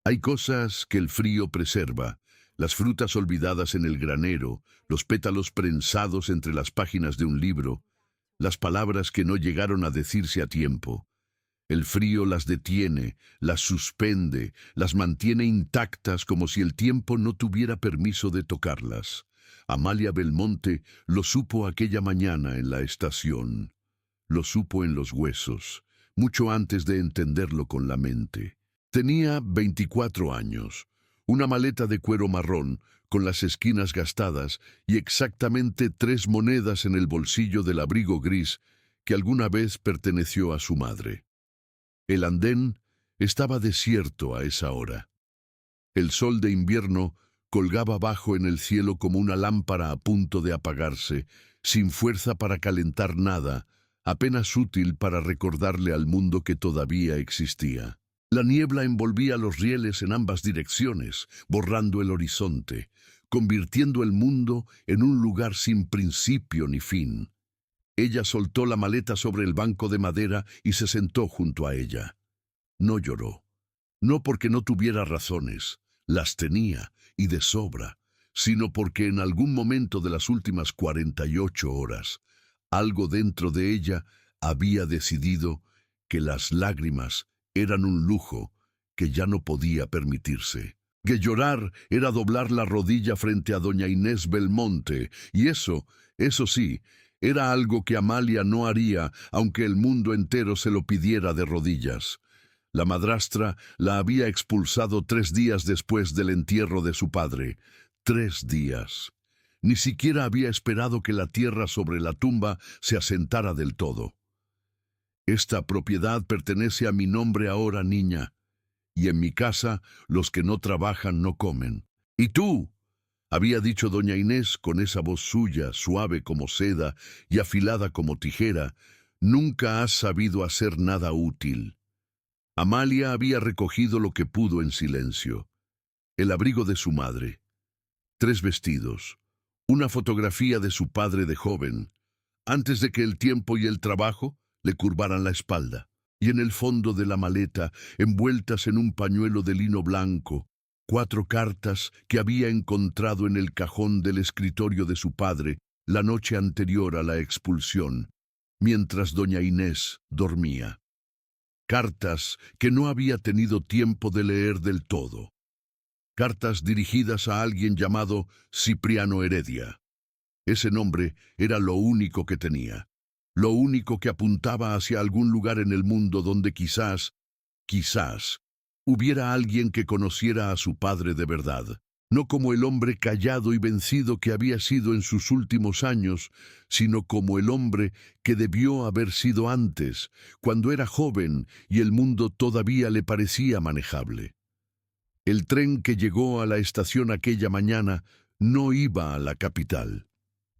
Hay cosas que el frío preserva, las frutas olvidadas en el granero, los pétalos prensados entre las páginas de un libro, las palabras que no llegaron a decirse a tiempo. El frío las detiene, las suspende, las mantiene intactas como si el tiempo no tuviera permiso de tocarlas. Amalia Belmonte lo supo aquella mañana en la estación. Lo supo en los huesos, mucho antes de entenderlo con la mente. Tenía 24 años, una maleta de cuero marrón, con las esquinas gastadas y exactamente 3 monedas en el bolsillo del abrigo gris que alguna vez perteneció a su madre. El andén estaba desierto a esa hora. El sol de invierno colgaba bajo en el cielo como una lámpara a punto de apagarse, sin fuerza para calentar nada, apenas útil para recordarle al mundo que todavía existía. La niebla envolvía los rieles en ambas direcciones, borrando el horizonte, convirtiendo el mundo en un lugar sin principio ni fin. Ella soltó la maleta sobre el banco de madera y se sentó junto a ella. No lloró. No porque no tuviera razones, las tenía, y de sobra, sino porque en algún momento de las últimas 48 horas, algo dentro de ella había decidido que las lágrimas eran un lujo que ya no podía permitirse. Que llorar era doblar la rodilla frente a doña Inés Belmonte, y eso sí, era algo que Amalia no haría, aunque el mundo entero se lo pidiera de rodillas. La madrastra la había expulsado 3 días después del entierro de su padre. 3 días. Ni siquiera había esperado que la tierra sobre la tumba se asentara del todo. Esta propiedad pertenece a mi nombre ahora, niña, y en mi casa los que no trabajan no comen. ¿Y tú?, había dicho doña Inés con esa voz suya, suave como seda y afilada como tijera, nunca has sabido hacer nada útil. Amalia había recogido lo que pudo en silencio. El abrigo de su madre, 3 vestidos, una fotografía de su padre de joven, antes de que el tiempo y el trabajo le curvaran la espalda, y en el fondo de la maleta, envueltas en un pañuelo de lino blanco, 4 cartas que había encontrado en el cajón del escritorio de su padre la noche anterior a la expulsión, mientras doña Inés dormía. Cartas que no había tenido tiempo de leer del todo. Cartas dirigidas a alguien llamado Cipriano Heredia. Ese nombre era lo único que tenía, lo único que apuntaba hacia algún lugar en el mundo donde quizás, hubiera alguien que conociera a su padre de verdad, no como el hombre callado y vencido que había sido en sus últimos años, sino como el hombre que debió haber sido antes, cuando era joven y el mundo todavía le parecía manejable. El tren que llegó a la estación aquella mañana no iba a la capital.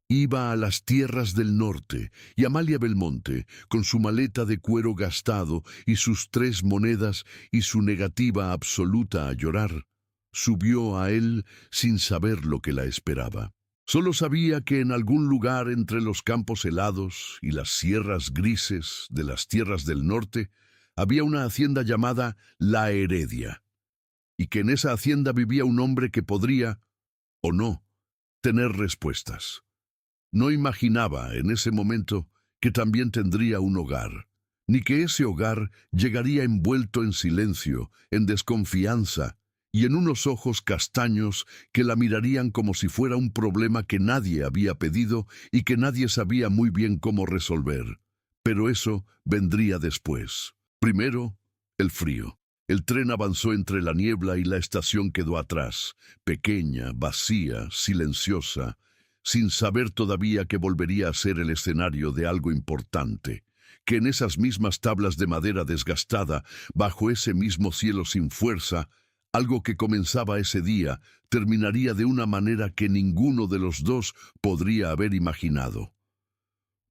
Iba a las tierras del norte, y Amalia Belmonte, con su maleta de cuero gastado y sus 3 monedas y su negativa absoluta a llorar, subió a él sin saber lo que la esperaba. Solo sabía que en algún lugar entre los campos helados y las sierras grises de las tierras del norte había una hacienda llamada La Heredia, y que en esa hacienda vivía un hombre que podría, o no, tener respuestas. No imaginaba en ese momento que también tendría un hogar, ni que ese hogar llegaría envuelto en silencio, en desconfianza y en unos ojos castaños que la mirarían como si fuera un problema que nadie había pedido y que nadie sabía muy bien cómo resolver. Pero eso vendría después. Primero, el frío. El tren avanzó entre la niebla y la estación quedó atrás, pequeña, vacía, silenciosa, sin saber todavía que volvería a ser el escenario de algo importante, que en esas mismas tablas de madera desgastada, bajo ese mismo cielo sin fuerza, algo que comenzaba ese día, terminaría de una manera que ninguno de los dos podría haber imaginado.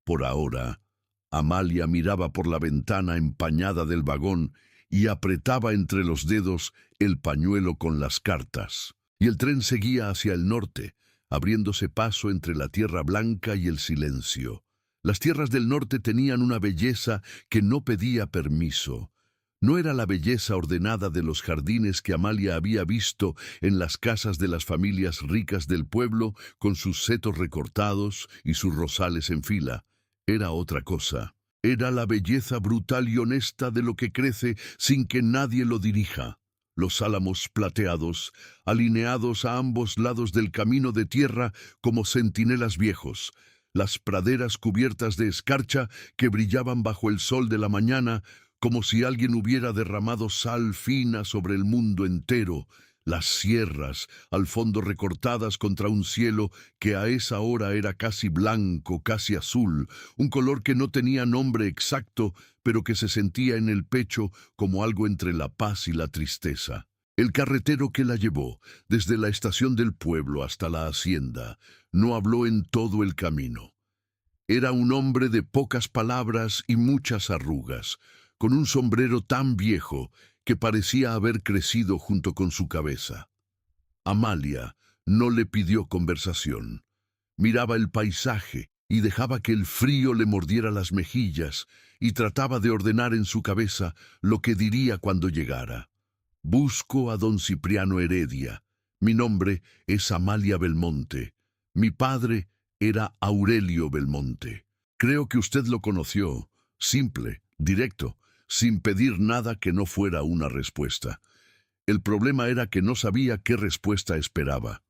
Por ahora, Amalia miraba por la ventana empañada del vagón y apretaba entre los dedos el pañuelo con las cartas, y el tren seguía hacia el norte, abriéndose paso entre la tierra blanca y el silencio. Las tierras del norte tenían una belleza que no pedía permiso. No era la belleza ordenada de los jardines que Amalia había visto en las casas de las familias ricas del pueblo, con sus setos recortados y sus rosales en fila. Era otra cosa. Era la belleza brutal y honesta de lo que crece sin que nadie lo dirija. Los álamos plateados, alineados a ambos lados del camino de tierra como centinelas viejos, las praderas cubiertas de escarcha que brillaban bajo el sol de la mañana, como si alguien hubiera derramado sal fina sobre el mundo entero, las sierras, al fondo recortadas contra un cielo que a esa hora era casi blanco, casi azul, un color que no tenía nombre exacto, pero que se sentía en el pecho como algo entre la paz y la tristeza. El carretero que la llevó, desde la estación del pueblo hasta la hacienda, no habló en todo el camino. Era un hombre de pocas palabras y muchas arrugas, con un sombrero tan viejo que parecía haber crecido junto con su cabeza. Amalia no le pidió conversación. Miraba el paisaje y dejaba que el frío le mordiera las mejillas y trataba de ordenar en su cabeza lo que diría cuando llegara. Busco a don Cipriano Heredia. Mi nombre es Amalia Belmonte. Mi padre era Aurelio Belmonte. Creo que usted lo conoció. Simple, directo, sin pedir nada que no fuera una respuesta. El problema era que no sabía qué respuesta esperaba.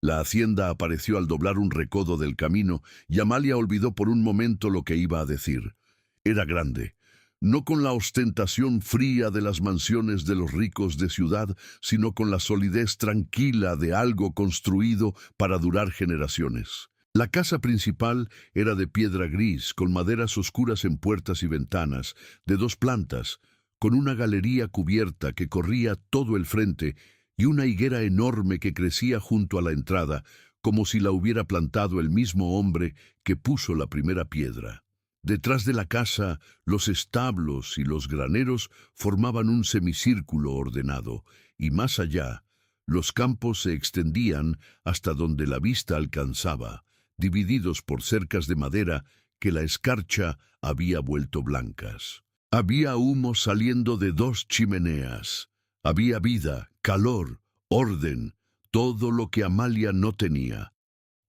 La hacienda apareció al doblar un recodo del camino y Amalia olvidó por un momento lo que iba a decir. Era grande, no con la ostentación fría de las mansiones de los ricos de ciudad, sino con la solidez tranquila de algo construido para durar generaciones. La casa principal era de piedra gris, con maderas oscuras en puertas y ventanas, de 2 plantas, con una galería cubierta que corría todo el frente y una higuera enorme que crecía junto a la entrada, como si la hubiera plantado el mismo hombre que puso la primera piedra. Detrás de la casa, los establos y los graneros formaban un semicírculo ordenado, y más allá, los campos se extendían hasta donde la vista alcanzaba, divididos por cercas de madera que la escarcha había vuelto blancas. Había humo saliendo de 2 chimeneas. Había vida, calor, orden, todo lo que Amalia no tenía.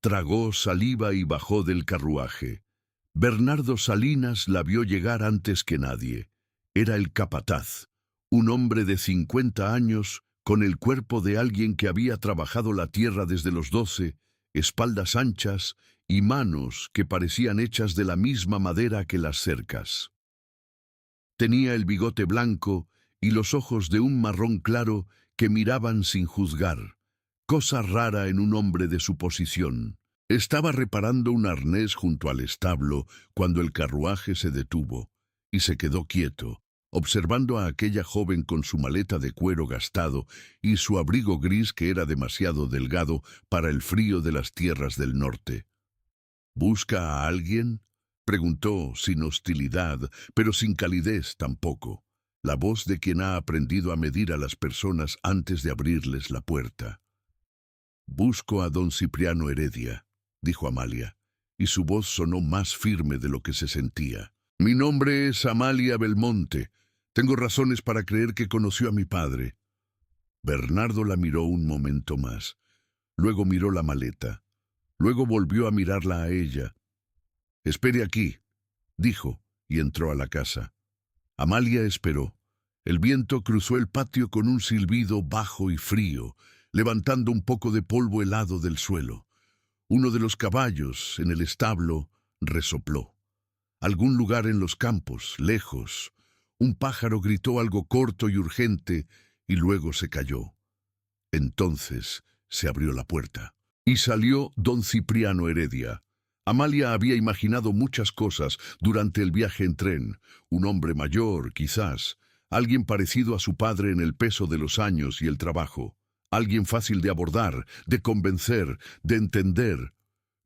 Tragó saliva y bajó del carruaje. Bernardo Salinas la vio llegar antes que nadie. Era el capataz, un hombre de 50 años, con el cuerpo de alguien que había trabajado la tierra desde los 12, espaldas anchas y manos que parecían hechas de la misma madera que las cercas. Tenía el bigote blanco y los ojos de un marrón claro que miraban sin juzgar, cosa rara en un hombre de su posición. Estaba reparando un arnés junto al establo cuando el carruaje se detuvo y se quedó quieto, observando a aquella joven con su maleta de cuero gastado y su abrigo gris que era demasiado delgado para el frío de las tierras del norte. ¿Busca a alguien?, preguntó sin hostilidad, pero sin calidez tampoco, la voz de quien ha aprendido a medir a las personas antes de abrirles la puerta. «Busco a don Cipriano Heredia», dijo Amalia, y su voz sonó más firme de lo que se sentía. «Mi nombre es Amalia Belmonte. Tengo razones para creer que conoció a mi padre». Bernardo la miró un momento más. Luego miró la maleta. Luego volvió a mirarla a ella. «Espere aquí», dijo, y entró a la casa. Amalia esperó. El viento cruzó el patio con un silbido bajo y frío, levantando un poco de polvo helado del suelo. Uno de los caballos, en el establo, resopló. Algún lugar en los campos, lejos, un pájaro gritó algo corto y urgente, y luego se calló. Entonces se abrió la puerta, y salió don Cipriano Heredia. Amalia había imaginado muchas cosas durante el viaje en tren. Un hombre mayor, quizás, alguien parecido a su padre en el peso de los años y el trabajo. Alguien fácil de abordar, de convencer, de entender.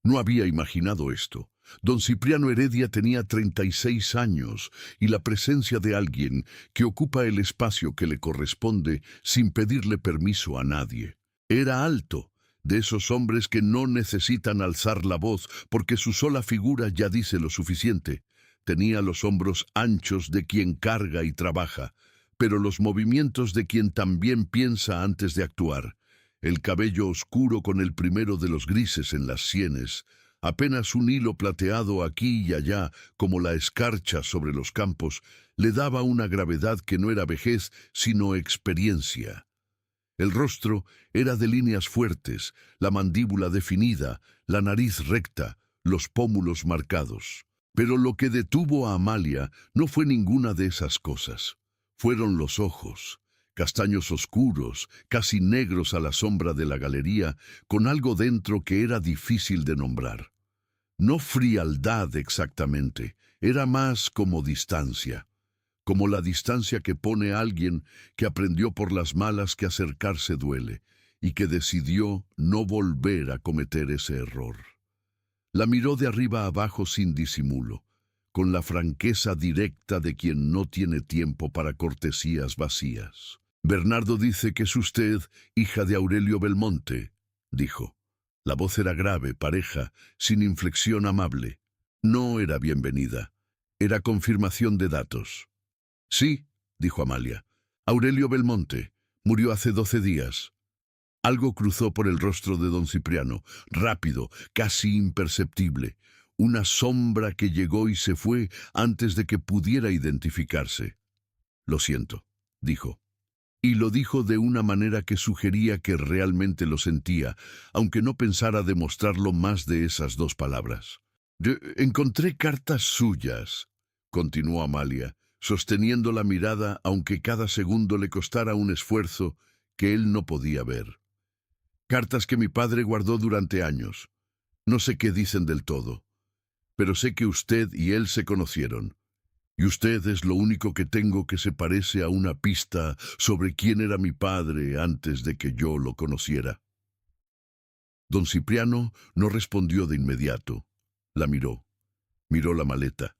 No había imaginado esto. Don Cipriano Heredia tenía 36 años y la presencia de alguien que ocupa el espacio que le corresponde sin pedirle permiso a nadie. Era alto, de esos hombres que no necesitan alzar la voz porque su sola figura ya dice lo suficiente. Tenía los hombros anchos de quien carga y trabaja. pero los movimientos de quien también piensa antes de actuar, el cabello oscuro con el primero de los grises en las sienes, apenas un hilo plateado aquí y allá como la escarcha sobre los campos, le daba una gravedad que no era vejez, sino experiencia. El rostro era de líneas fuertes, la mandíbula definida, la nariz recta, los pómulos marcados. Pero lo que detuvo a Amalia no fue ninguna de esas cosas. Fueron los ojos, castaños oscuros, casi negros a la sombra de la galería, con algo dentro que era difícil de nombrar. No frialdad exactamente, era más como distancia. Como la distancia que pone alguien que aprendió por las malas que acercarse duele y que decidió no volver a cometer ese error. La miró de arriba abajo sin disimulo, con la franqueza directa de quien no tiene tiempo para cortesías vacías. «Bernardo dice que es usted hija de Aurelio Belmonte», dijo. La voz era grave, pareja, sin inflexión amable. No era bienvenida, era confirmación de datos. «Sí», dijo Amalia. «Aurelio Belmonte murió hace 12 días». Algo cruzó por el rostro de don Cipriano, rápido, casi imperceptible. Una sombra que llegó y se fue antes de que pudiera identificarse. «Lo siento», dijo. Y lo dijo de una manera que sugería que realmente lo sentía, aunque no pensara demostrarlo más de esas 2 palabras. «Encontré cartas suyas», continuó Amalia, sosteniendo la mirada aunque cada segundo le costara un esfuerzo que él no podía ver. «Cartas que mi padre guardó durante años. No sé qué dicen del todo, pero sé que usted y él se conocieron. Y usted es lo único que tengo que se parece a una pista sobre quién era mi padre antes de que yo lo conociera». Don Cipriano no respondió de inmediato. La miró. Miró la maleta.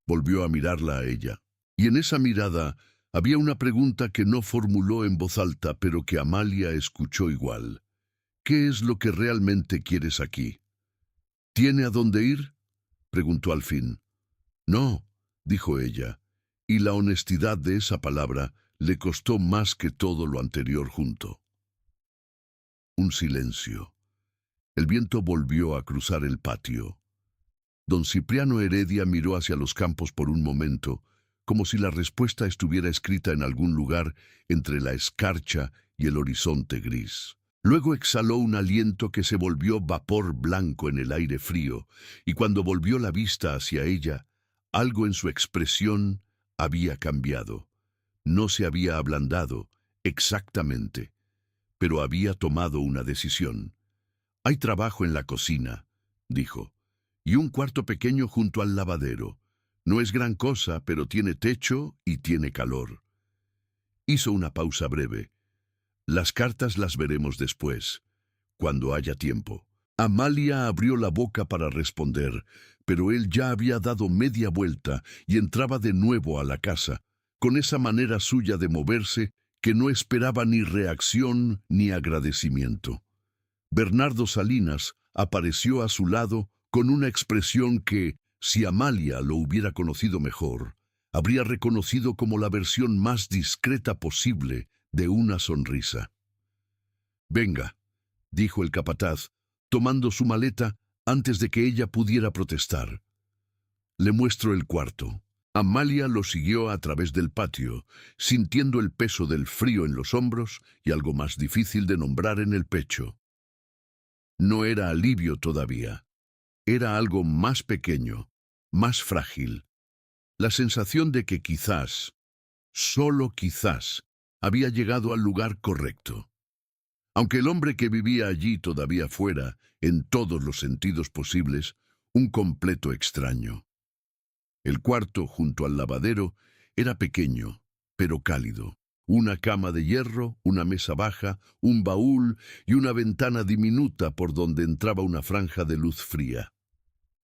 Volvió a mirarla a ella. Y en esa mirada había una pregunta que no formuló en voz alta, pero que Amalia escuchó igual. «¿Qué es lo que realmente quieres aquí?» «¿Tiene a dónde ir?», preguntó al fin. «No», dijo ella, y la honestidad de esa palabra le costó más que todo lo anterior junto. Un silencio. El viento volvió a cruzar el patio. Don Cipriano Heredia miró hacia los campos por un momento, como si la respuesta estuviera escrita en algún lugar entre la escarcha y el horizonte gris. Luego exhaló un aliento que se volvió vapor blanco en el aire frío, y cuando volvió la vista hacia ella, algo en su expresión había cambiado. No se había ablandado, exactamente, pero había tomado una decisión. «Hay trabajo en la cocina», dijo, «y un cuarto pequeño junto al lavadero. No es gran cosa, pero tiene techo y tiene calor». Hizo una pausa breve. «Las cartas las veremos después, cuando haya tiempo». Amalia abrió la boca para responder, pero él ya había dado media vuelta y entraba de nuevo a la casa, con esa manera suya de moverse que no esperaba ni reacción ni agradecimiento. Bernardo Salinas apareció a su lado con una expresión que, si Amalia lo hubiera conocido mejor, habría reconocido como la versión más discreta posible de una sonrisa. «Venga», dijo el capataz, tomando su maleta antes de que ella pudiera protestar. «Le muestro el cuarto». Amalia lo siguió a través del patio, sintiendo el peso del frío en los hombros y algo más difícil de nombrar en el pecho. No era alivio todavía. Era algo más pequeño, más frágil. La sensación de que quizás, solo quizás, había llegado al lugar correcto. Aunque el hombre que vivía allí todavía fuera, en todos los sentidos posibles, un completo extraño. El cuarto, junto al lavadero, era pequeño, pero cálido. Una cama de hierro, una mesa baja, un baúl y una ventana diminuta por donde entraba una franja de luz fría.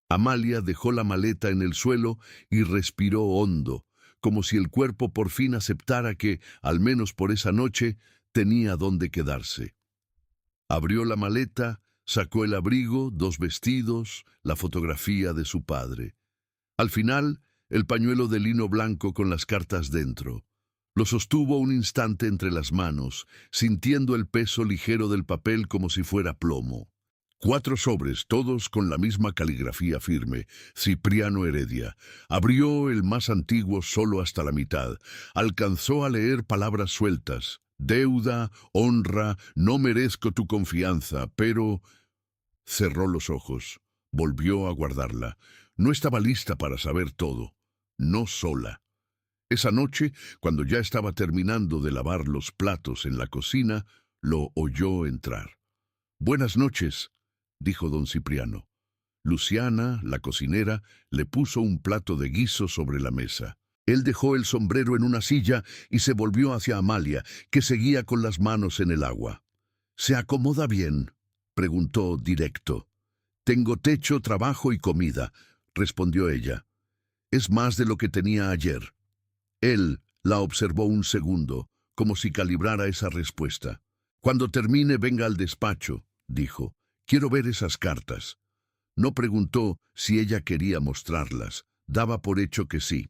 Amalia dejó la maleta en el suelo y respiró hondo, como si el cuerpo por fin aceptara que, al menos por esa noche, tenía dónde quedarse. Abrió la maleta, sacó el abrigo, 2 vestidos, la fotografía de su padre. Al final, el pañuelo de lino blanco con las cartas dentro. Lo sostuvo un instante entre las manos, sintiendo el peso ligero del papel como si fuera plomo. 4 sobres, todos con la misma caligrafía firme. Cipriano Heredia. Abrió el más antiguo solo hasta la mitad. Alcanzó a leer palabras sueltas. Deuda, honra, no merezco tu confianza, pero... Cerró los ojos. Volvió a guardarla. No estaba lista para saber todo. No sola. Esa noche, cuando ya estaba terminando de lavar los platos en la cocina, lo oyó entrar. «Buenas noches», dijo don Cipriano. Luciana, la cocinera, le puso un plato de guiso sobre la mesa. Él dejó el sombrero en una silla y se volvió hacia Amalia, que seguía con las manos en el agua. «¿Se acomoda bien?», preguntó directo. «Tengo techo, trabajo y comida», respondió ella. «Es más de lo que tenía ayer». Él la observó un segundo, como si calibrara esa respuesta. «Cuando termine, venga al despacho», dijo. «Quiero ver esas cartas». No preguntó si ella quería mostrarlas. Daba por hecho que sí.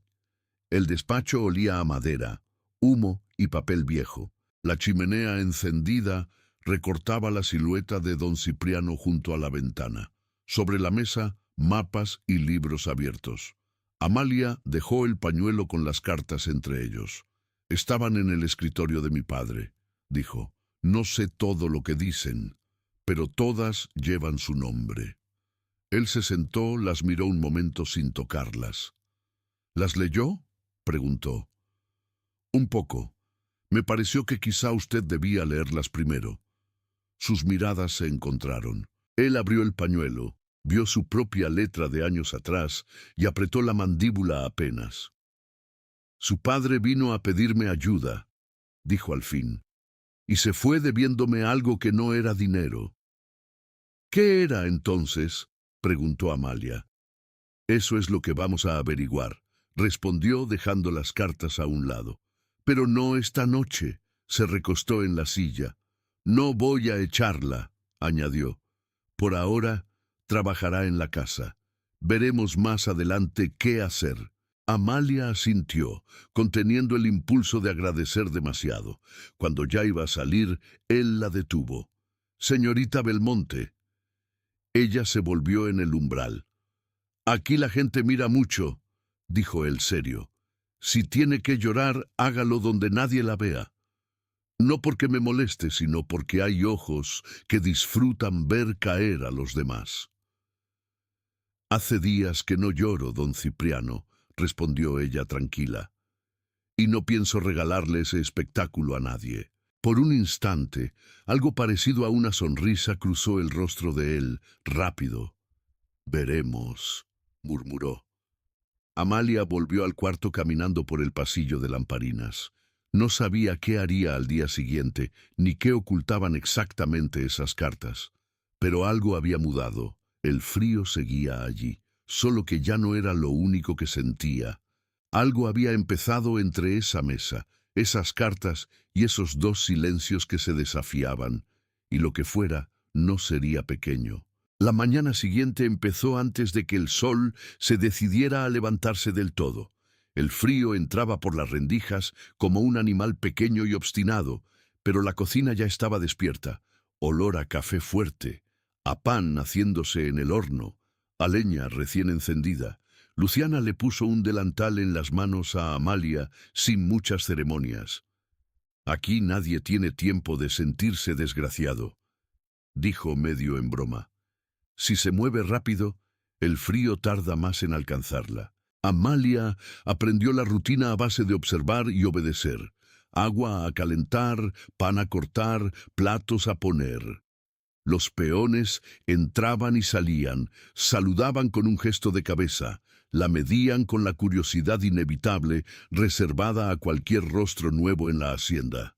El despacho olía a madera, humo y papel viejo. La chimenea encendida recortaba la silueta de don Cipriano junto a la ventana. Sobre la mesa, mapas y libros abiertos. Amalia dejó el pañuelo con las cartas entre ellos. «Estaban en el escritorio de mi padre», dijo. «No sé todo lo que dicen, pero todas llevan su nombre». Él se sentó, las miró un momento sin tocarlas. «¿Las leyó?», preguntó. «Un poco. Me pareció que quizá usted debía leerlas primero». Sus miradas se encontraron. Él abrió el pañuelo, vio su propia letra de años atrás y apretó la mandíbula apenas. «Su padre vino a pedirme ayuda», dijo al fin, «y se fue debiéndome algo que no era dinero». «¿Qué era entonces?», preguntó Amalia. «Eso es lo que vamos a averiguar», respondió dejando las cartas a un lado. «Pero no esta noche», se recostó en la silla. «No voy a echarla», añadió. «Por ahora, trabajará en la casa. Veremos más adelante qué hacer». Amalia asintió, conteniendo el impulso de agradecer demasiado. Cuando ya iba a salir, él la detuvo. «Señorita Belmonte». Ella se volvió en el umbral. «Aquí la gente mira mucho», dijo él serio. «Si tiene que llorar, hágalo donde nadie la vea. No porque me moleste, sino porque hay ojos que disfrutan ver caer a los demás». «Hace días que no lloro, don Cipriano», respondió ella tranquila. «Y no pienso regalarle ese espectáculo a nadie». Por un instante, algo parecido a una sonrisa cruzó el rostro de él, rápido. «Veremos», murmuró. Amalia volvió al cuarto caminando por el pasillo de lamparinas. No sabía qué haría al día siguiente, ni qué ocultaban exactamente esas cartas. Pero algo había mudado. El frío seguía allí, solo que ya no era lo único que sentía. Algo había empezado entre esa mesa, esas cartas y esos 2 silencios que se desafiaban, y lo que fuera no sería pequeño. La mañana siguiente empezó antes de que el sol se decidiera a levantarse del todo. El frío entraba por las rendijas como un animal pequeño y obstinado, pero la cocina ya estaba despierta. Olor a café fuerte, a pan haciéndose en el horno, a leña recién encendida. Luciana le puso un delantal en las manos a Amalia sin muchas ceremonias. «Aquí nadie tiene tiempo de sentirse desgraciado», dijo medio en broma. «Si se mueve rápido, el frío tarda más en alcanzarla». Amalia aprendió la rutina a base de observar y obedecer. Agua a calentar, pan a cortar, platos a poner. Los peones entraban y salían, saludaban con un gesto de cabeza, la medían con la curiosidad inevitable reservada a cualquier rostro nuevo en la hacienda.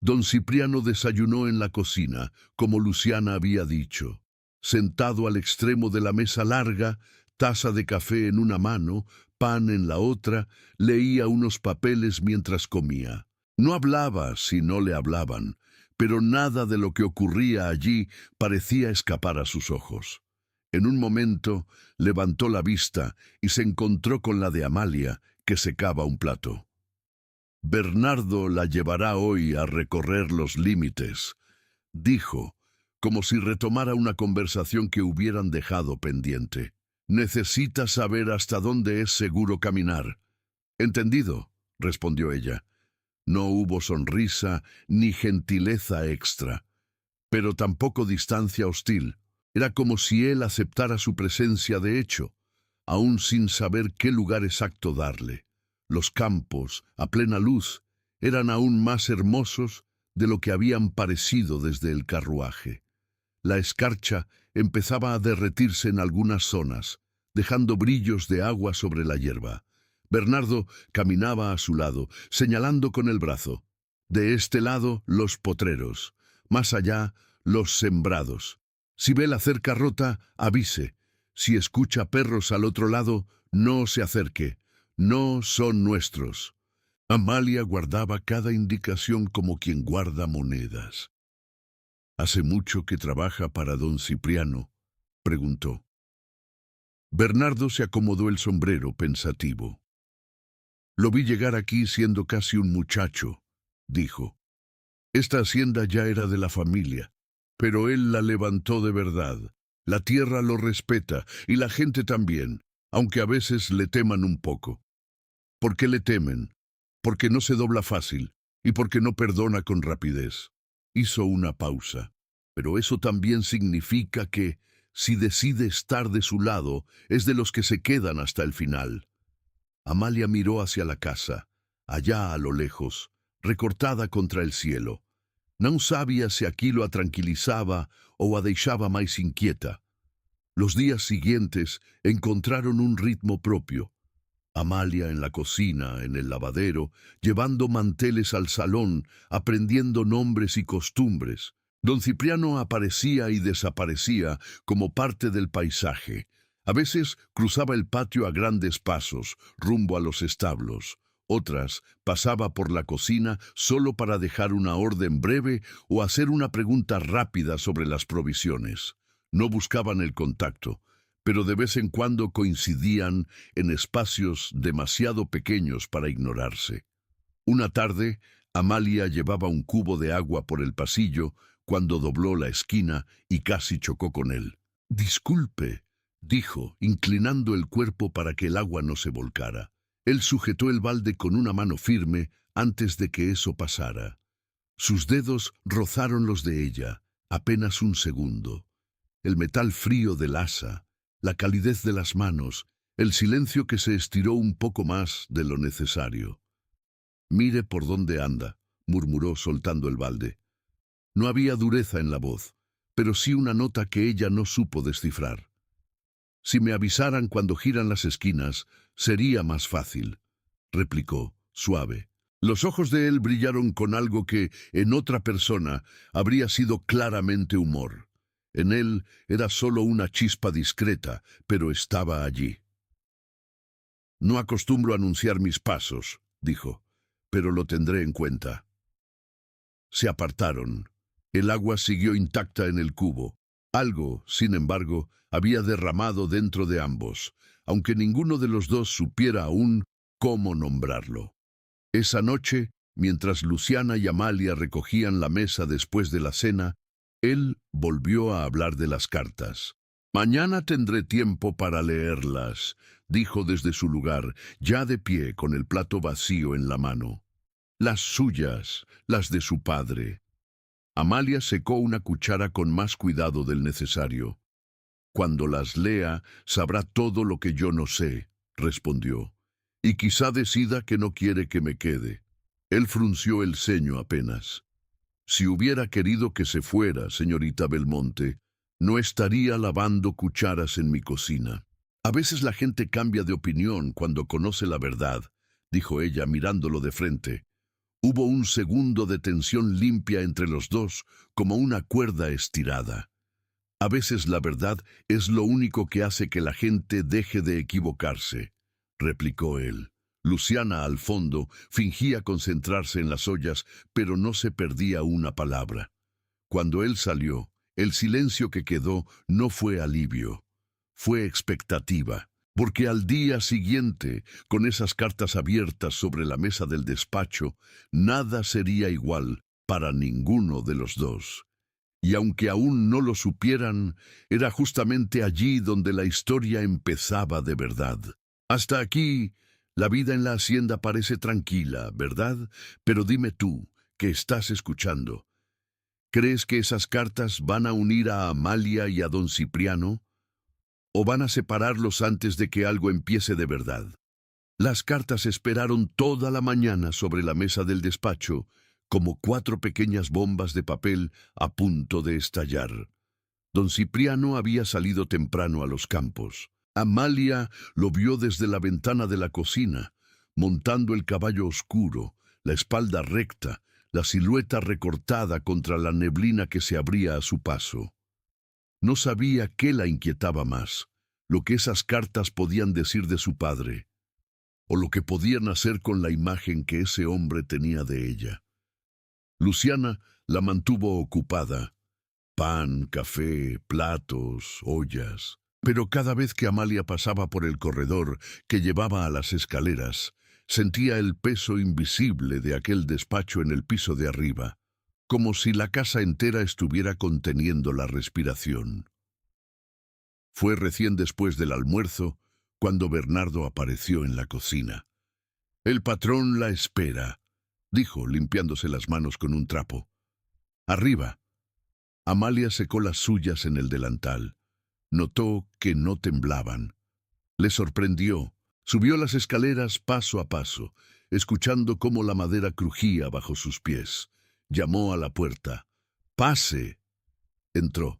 Don Cipriano desayunó en la cocina, como Luciana había dicho. Sentado al extremo de la mesa larga, taza de café en una mano, pan en la otra, leía unos papeles mientras comía. No hablaba si no le hablaban, pero nada de lo que ocurría allí parecía escapar a sus ojos. En un momento levantó la vista y se encontró con la de Amalia, que secaba un plato. Bernardo la llevará hoy a recorrer los límites, dijo, como si retomara una conversación que hubieran dejado pendiente. Necesita saber hasta dónde es seguro caminar. Entendido, respondió ella. No hubo sonrisa ni gentileza extra, pero tampoco distancia hostil. Era como si él aceptara su presencia de hecho, aún sin saber qué lugar exacto darle. Los campos, a plena luz, eran aún más hermosos de lo que habían parecido desde el carruaje. La escarcha empezaba a derretirse en algunas zonas, dejando brillos de agua sobre la hierba. Bernardo caminaba a su lado, señalando con el brazo. De este lado, los potreros. Más allá, los sembrados. Si ve la cerca rota, avise. Si escucha perros al otro lado, no se acerque. No son nuestros. Amalia guardaba cada indicación como quien guarda monedas. —¿Hace mucho que trabaja para don Cipriano? —preguntó. Bernardo se acomodó el sombrero pensativo. —Lo vi llegar aquí siendo casi un muchacho —dijo. Esta hacienda ya era de la familia, pero él la levantó de verdad. La tierra lo respeta y la gente también, aunque a veces le teman un poco. ¿Por qué le temen? Porque no se dobla fácil y porque no perdona con rapidez. Hizo una pausa, pero eso también significa que, si decide estar de su lado, es de los que se quedan hasta el final. Amalia miró hacia la casa, allá a lo lejos, recortada contra el cielo. Non sabía si aquí lo tranquilizaba o a deixaba más inquieta. Los días siguientes encontraron un ritmo propio. Amalia en la cocina, en el lavadero, llevando manteles al salón, aprendiendo nombres y costumbres. Don Cipriano aparecía y desaparecía como parte del paisaje. A veces cruzaba el patio a grandes pasos, rumbo a los establos. Otras pasaba por la cocina solo para dejar una orden breve o hacer una pregunta rápida sobre las provisiones. No buscaban el contacto, pero de vez en cuando coincidían en espacios demasiado pequeños para ignorarse. Una tarde, Amalia llevaba un cubo de agua por el pasillo cuando dobló la esquina y casi chocó con él. «Disculpe», dijo, inclinando el cuerpo para que el agua no se volcara. Él sujetó el balde con una mano firme antes de que eso pasara. Sus dedos rozaron los de ella, apenas un segundo. El metal frío del asa, la calidez de las manos, el silencio que se estiró un poco más de lo necesario. «Mire por dónde anda», murmuró soltando el balde. No había dureza en la voz, pero sí una nota que ella no supo descifrar. «Si me avisaran cuando giran las esquinas, sería más fácil», replicó, suave. Los ojos de él brillaron con algo que, en otra persona, habría sido claramente humor. En él era solo una chispa discreta, pero estaba allí. «No acostumbro a anunciar mis pasos», dijo, «pero lo tendré en cuenta». Se apartaron. El agua siguió intacta en el cubo. Algo, sin embargo, había derramado dentro de ambos, aunque ninguno de los dos supiera aún cómo nombrarlo. Esa noche, mientras Luciana y Amalia recogían la mesa después de la cena, él volvió a hablar de las cartas. «Mañana tendré tiempo para leerlas», dijo desde su lugar, ya de pie con el plato vacío en la mano. «Las suyas, las de su padre». Amalia secó una cuchara con más cuidado del necesario. «Cuando las lea, sabrá todo lo que yo no sé», respondió, «y quizá decida que no quiere que me quede». Él frunció el ceño apenas. «Si hubiera querido que se fuera, señorita Belmonte, no estaría lavando cucharas en mi cocina». «A veces la gente cambia de opinión cuando conoce la verdad», dijo ella mirándolo de frente. Hubo un segundo de tensión limpia entre los dos, como una cuerda estirada. «A veces la verdad es lo único que hace que la gente deje de equivocarse», replicó él. Luciana, al fondo, fingía concentrarse en las ollas, pero no se perdía una palabra. Cuando él salió, el silencio que quedó no fue alivio, fue expectativa. porque al día siguiente, con esas cartas abiertas sobre la mesa del despacho, nada sería igual para ninguno de los dos. Y aunque aún no lo supieran, era justamente allí donde la historia empezaba de verdad. Hasta aquí, la vida en la hacienda parece tranquila, ¿verdad? Pero dime tú, que estás escuchando, ¿crees que esas cartas van a unir a Amalia y a don Cipriano? ¿O van a separarlos antes de que algo empiece de verdad? Las cartas esperaron toda la mañana sobre la mesa del despacho, como 4 pequeñas bombas de papel a punto de estallar. Don Cipriano había salido temprano a los campos. Amalia lo vio desde la ventana de la cocina, montando el caballo oscuro, la espalda recta, la silueta recortada contra la neblina que se abría a su paso. No sabía qué la inquietaba más, lo que esas cartas podían decir de su padre, o lo que podían hacer con la imagen que ese hombre tenía de ella. Luciana la mantuvo ocupada. Pan, café, platos, ollas. Pero cada vez que Amalia pasaba por el corredor que llevaba a las escaleras, sentía el peso invisible de aquel despacho en el piso de arriba, como si la casa entera estuviera conteniendo la respiración. Fue recién después del almuerzo cuando Bernardo apareció en la cocina. «El patrón la espera», dijo, limpiándose las manos con un trapo. «Arriba». Amalia secó las suyas en el delantal. Notó que no temblaban. Le sorprendió. Subió las escaleras paso a paso, escuchando cómo la madera crujía bajo sus pies. Llamó a la puerta. «¡Pase!». Entró.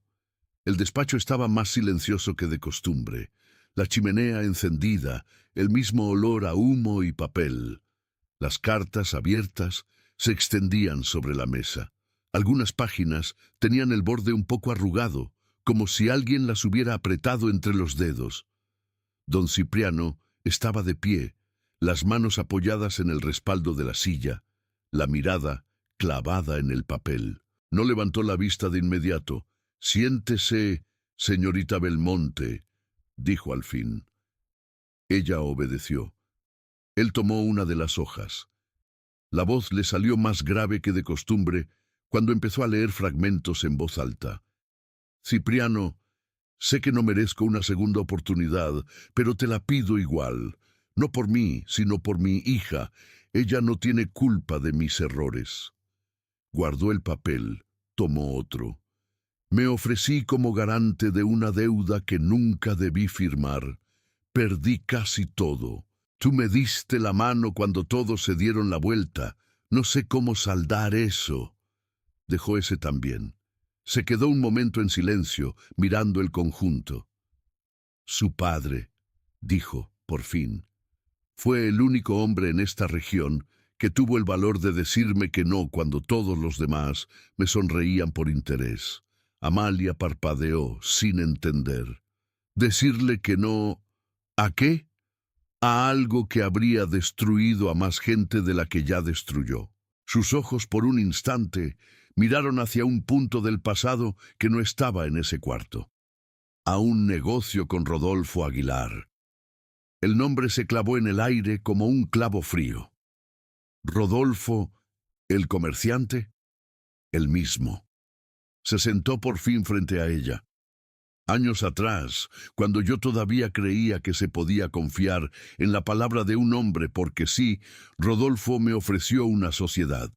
El despacho estaba más silencioso que de costumbre. La chimenea encendida, el mismo olor a humo y papel. Las cartas abiertas se extendían sobre la mesa. Algunas páginas tenían el borde un poco arrugado, como si alguien las hubiera apretado entre los dedos. Don Cipriano estaba de pie, las manos apoyadas en el respaldo de la silla, la mirada clavada en el papel. No levantó la vista de inmediato. «Siéntese, señorita Belmonte», dijo al fin. Ella obedeció. Él tomó una de las hojas. La voz le salió más grave que de costumbre cuando empezó a leer fragmentos en voz alta. «Cipriano, sé que no merezco una segunda oportunidad, pero te la pido igual. No por mí, sino por mi hija. Ella no tiene culpa de mis errores». Guardó el papel, tomó otro. «Me ofrecí como garante de una deuda que nunca debí firmar. Perdí casi todo. Tú me diste la mano cuando todos se dieron la vuelta. No sé cómo saldar eso». Dejó ese también. Se quedó un momento en silencio, mirando el conjunto. «Su padre», dijo, por fin, «fue el único hombre en esta región que tuvo el valor de decirme que no cuando todos los demás me sonreían por interés». Amalia parpadeó, sin entender. «¿Decirle que no? ¿A qué?». «A algo que habría destruido a más gente de la que ya destruyó». Sus ojos por un instante miraron hacia un punto del pasado que no estaba en ese cuarto. A un negocio con Rodolfo Aguilar. El nombre se clavó en el aire como un clavo frío. «Rodolfo, el comerciante», el mismo. Se sentó por fin frente a ella. «Años atrás, cuando yo todavía creía que se podía confiar en la palabra de un hombre porque sí, Rodolfo me ofreció una sociedad.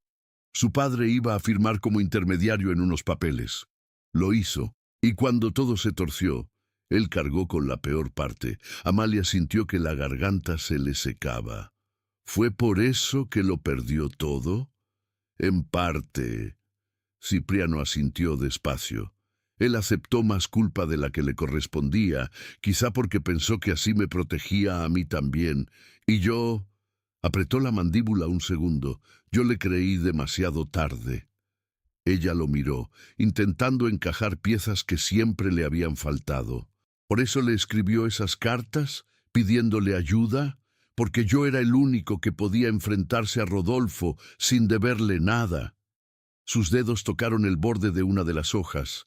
Su padre iba a firmar como intermediario en unos papeles. Lo hizo, y cuando todo se torció, él cargó con la peor parte». Amalia sintió que la garganta se le secaba. «¿Fue por eso que lo perdió todo?». «En parte». Cipriano asintió despacio. Él aceptó más culpa de la que le correspondía, quizá porque pensó que así me protegía a mí también. Y yo... Apretó la mandíbula un segundo. Yo le creí demasiado tarde. Ella lo miró, intentando encajar piezas que siempre le habían faltado. «¿Por eso le escribió esas cartas, pidiéndole ayuda? Porque yo era el único que podía enfrentarse a Rodolfo sin deberle nada». Sus dedos tocaron el borde de una de las hojas.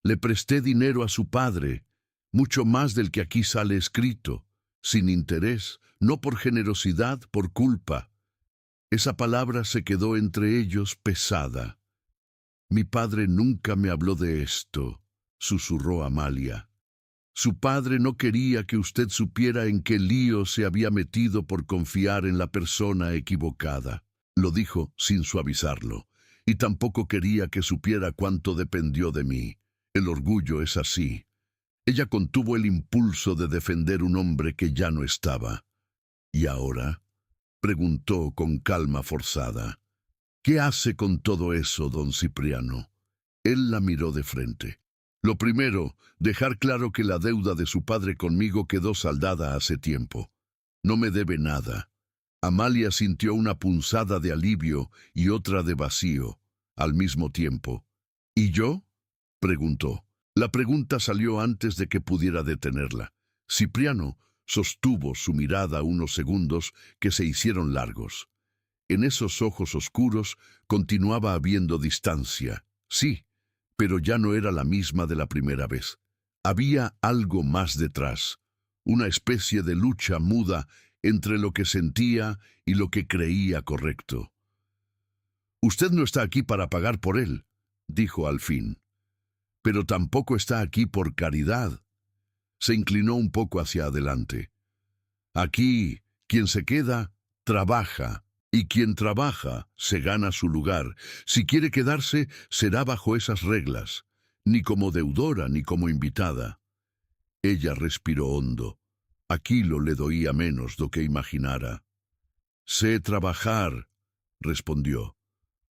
«Le presté dinero a su padre, mucho más del que aquí sale escrito. sin interés, no por generosidad, por culpa. Esa palabra se quedó entre ellos pesada. Mi padre nunca me habló de esto, susurró Amalia. Su padre no quería que usted supiera en qué lío se había metido por confiar en la persona equivocada. Lo dijo sin suavizarlo, y tampoco quería que supiera cuánto dependió de mí. El orgullo es así. Ella contuvo el impulso de defender un hombre que ya no estaba. ¿Y ahora?, preguntó con calma forzada. ¿Qué hace con todo eso, don Cipriano? Él la miró de frente. Lo primero, dejar claro que la deuda de su padre conmigo quedó saldada hace tiempo. No me debe nada. Amalia sintió una punzada de alivio y otra de vacío, al mismo tiempo. ¿Y yo?, preguntó. La pregunta salió antes de que pudiera detenerla. Cipriano sostuvo su mirada unos segundos que se hicieron largos. En esos ojos oscuros continuaba habiendo distancia. Sí, pero ya no era la misma de la primera vez. Había algo más detrás, una especie de lucha muda entre lo que sentía y lo que creía correcto. «Usted no está aquí para pagar por él», dijo al fin. «Pero tampoco está aquí por caridad». Se inclinó un poco hacia adelante. «Aquí, quien se queda, trabaja, y quien trabaja se gana su lugar. Si quiere quedarse, será bajo esas reglas, ni como deudora ni como invitada». Ella respiró hondo. Aquilo le doía menos do que imaginara. «Sé trabajar», respondió.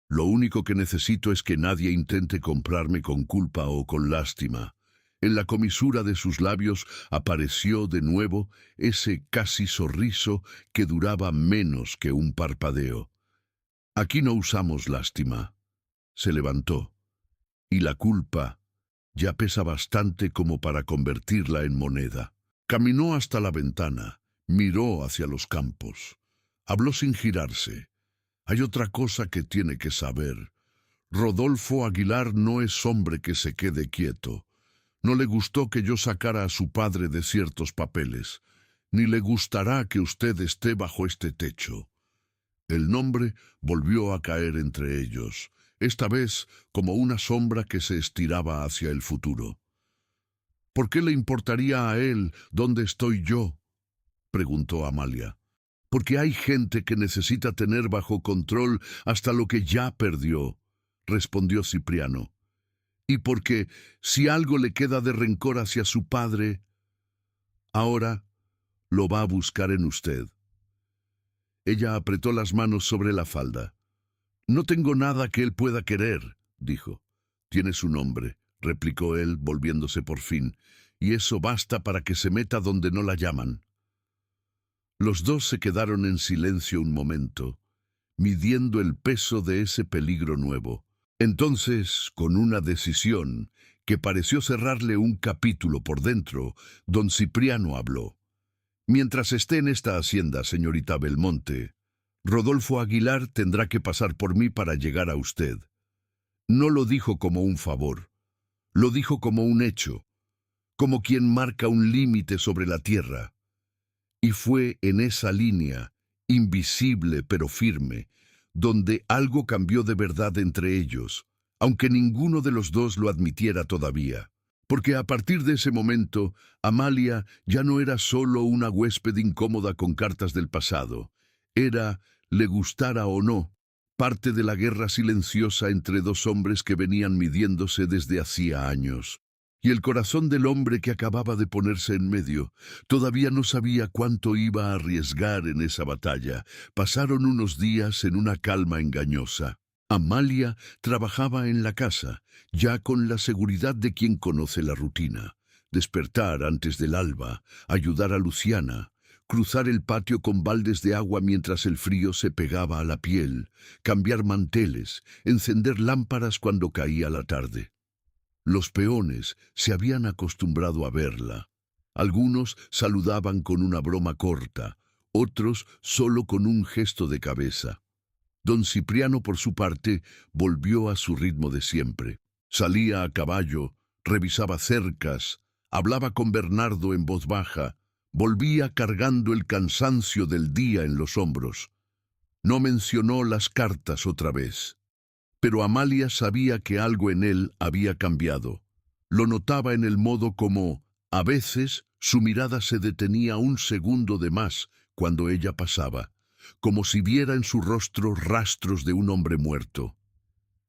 «Lo único que necesito es que nadie intente comprarme con culpa o con lástima». En la comisura de sus labios apareció de nuevo ese casi sonriso que duraba menos que un parpadeo. «Aquí no usamos lástima». Se levantó. «Y la culpa ya pesa bastante como para convertirla en moneda». Caminó hasta la ventana, miró hacia los campos. Habló sin girarse. «Hay otra cosa que tiene que saber. Rodolfo Aguilar no es hombre que se quede quieto. No le gustó que yo sacara a su padre de ciertos papeles, ni le gustará que usted esté bajo este techo». El nombre volvió a caer entre ellos, esta vez como una sombra que se estiraba hacia el futuro. «¿Por qué le importaría a él dónde estoy yo?», preguntó Amalia. «Porque hay gente que necesita tener bajo control hasta lo que ya perdió», respondió Cipriano. «Y porque, si algo le queda de rencor hacia su padre, ahora lo va a buscar en usted». Ella apretó las manos sobre la falda. «No tengo nada que él pueda querer», dijo. «Tiene su nombre», replicó él, volviéndose por fin, «y eso basta para que se meta donde no la llaman». Los dos se quedaron en silencio un momento, midiendo el peso de ese peligro nuevo. Entonces, con una decisión que pareció cerrarle un capítulo por dentro, don Cipriano habló. «Mientras esté en esta hacienda, señorita Belmonte, Rodolfo Aguilar tendrá que pasar por mí para llegar a usted». No lo dijo como un favor, lo dijo como un hecho, como quien marca un límite sobre la tierra. Y fue en esa línea, invisible pero firme, donde algo cambió de verdad entre ellos, aunque ninguno de los dos lo admitiera todavía. Porque a partir de ese momento, Amalia ya no era solo una huésped incómoda con cartas del pasado. Era, le gustara o no, parte de la guerra silenciosa entre dos hombres que venían midiéndose desde hacía años. Y el corazón del hombre que acababa de ponerse en medio todavía no sabía cuánto iba a arriesgar en esa batalla. Pasaron unos días en una calma engañosa. Amalia trabajaba en la casa, ya con la seguridad de quien conoce la rutina. Despertar antes del alba, ayudar a Luciana, cruzar el patio con baldes de agua mientras el frío se pegaba a la piel, cambiar manteles, encender lámparas cuando caía la tarde. Los peones se habían acostumbrado a verla. Algunos saludaban con una broma corta, otros solo con un gesto de cabeza. Don Cipriano, por su parte, volvió a su ritmo de siempre. Salía a caballo, revisaba cercas, hablaba con Bernardo en voz baja, Volvía cargando el cansancio del día en los hombros. No mencionó las cartas otra vez. Pero Amalia sabía que algo en él había cambiado. Lo notaba en el modo como, a veces, su mirada se detenía un segundo de más cuando ella pasaba, como si viera en su rostro rastros de un hombre muerto.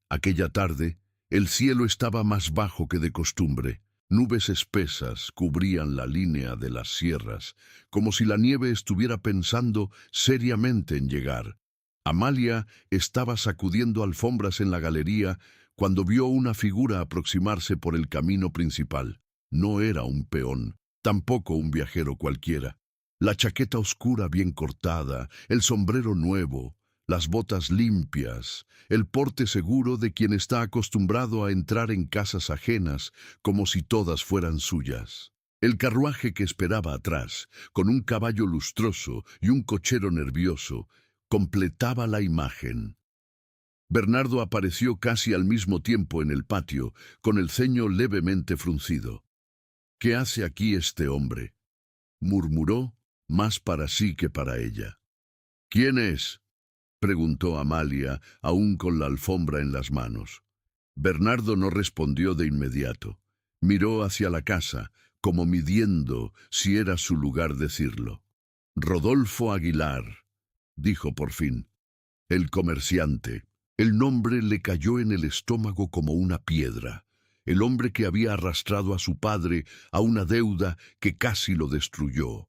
Aquella tarde, el cielo estaba más bajo que de costumbre. Nubes espesas cubrían la línea de las sierras, como si la nieve estuviera pensando seriamente en llegar. Amalia estaba sacudiendo alfombras en la galería cuando vio una figura aproximarse por el camino principal. No era un peón, tampoco un viajero cualquiera. La chaqueta oscura bien cortada, el sombrero nuevo, las botas limpias, el porte seguro de quien está acostumbrado a entrar en casas ajenas como si todas fueran suyas. El carruaje que esperaba atrás, con un caballo lustroso y un cochero nervioso, completaba la imagen. Bernardo apareció casi al mismo tiempo en el patio, con el ceño levemente fruncido. «¿Qué hace aquí este hombre?», murmuró, más para sí que para ella. «¿Quién es?», preguntó Amalia, aún con la alfombra en las manos. Bernardo no respondió de inmediato. Miró hacia la casa, como midiendo si era su lugar decirlo. «Rodolfo Aguilar», dijo por fin. «El comerciante». El nombre le cayó en el estómago como una piedra. El hombre que había arrastrado a su padre a una deuda que casi lo destruyó.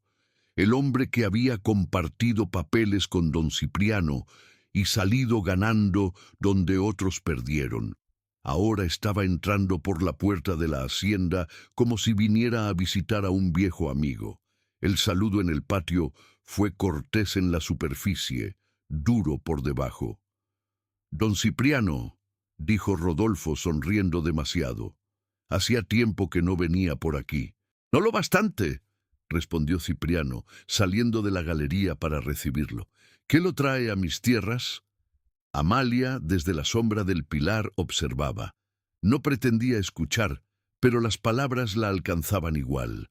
El hombre que había compartido papeles con don Cipriano y salido ganando donde otros perdieron. Ahora estaba entrando por la puerta de la hacienda como si viniera a visitar a un viejo amigo. El saludo en el patio fue cortés en la superficie, duro por debajo. «Don Cipriano», dijo Rodolfo sonriendo demasiado. «Hacía tiempo que no venía por aquí». «No lo bastante», respondió Cipriano, saliendo de la galería para recibirlo. «¿Qué lo trae a mis tierras?». Amalia, desde la sombra del pilar, observaba. No pretendía escuchar, pero las palabras la alcanzaban igual.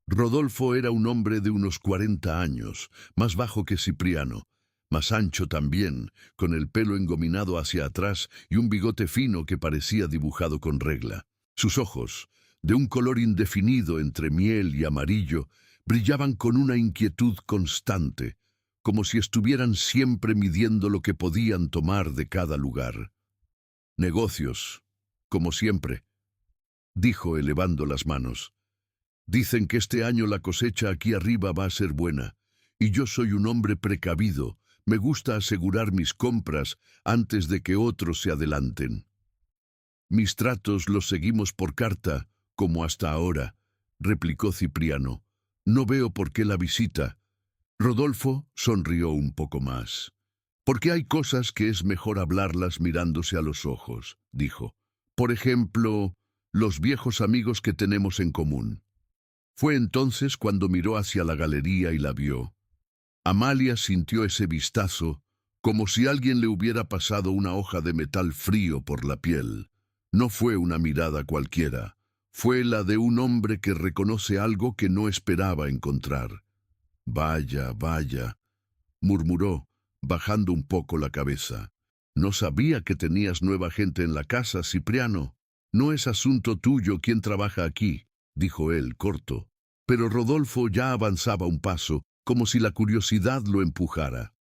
Rodolfo era un hombre de unos 40 años, más bajo que Cipriano, más ancho también, con el pelo engominado hacia atrás y un bigote fino que parecía dibujado con regla. Sus ojos, de un color indefinido entre miel y amarillo, brillaban con una inquietud constante, como si estuvieran siempre midiendo lo que podían tomar de cada lugar. «Negocios, como siempre», dijo elevando las manos. «Dicen que este año la cosecha aquí arriba va a ser buena, y yo soy un hombre precavido. Me gusta asegurar mis compras antes de que otros se adelanten. Mis tratos los seguimos por carta, como hasta ahora», replicó Cipriano. «No veo por qué la visita». Rodolfo sonrió un poco más. «Porque hay cosas que es mejor hablarlas mirándose a los ojos», dijo. «Por ejemplo, los viejos amigos que tenemos en común». Fue entonces cuando miró hacia la galería y la vio. Amalia sintió ese vistazo, como si alguien le hubiera pasado una hoja de metal frío por la piel. No fue una mirada cualquiera, fue la de un hombre que reconoce algo que no esperaba encontrar. «Vaya, vaya», murmuró, bajando un poco la cabeza. «No sabía que tenías nueva gente en la casa, Cipriano». «No es asunto tuyo quién trabaja aquí», dijo él, corto. Pero Rodolfo ya avanzaba un paso, como si la curiosidad lo empujara.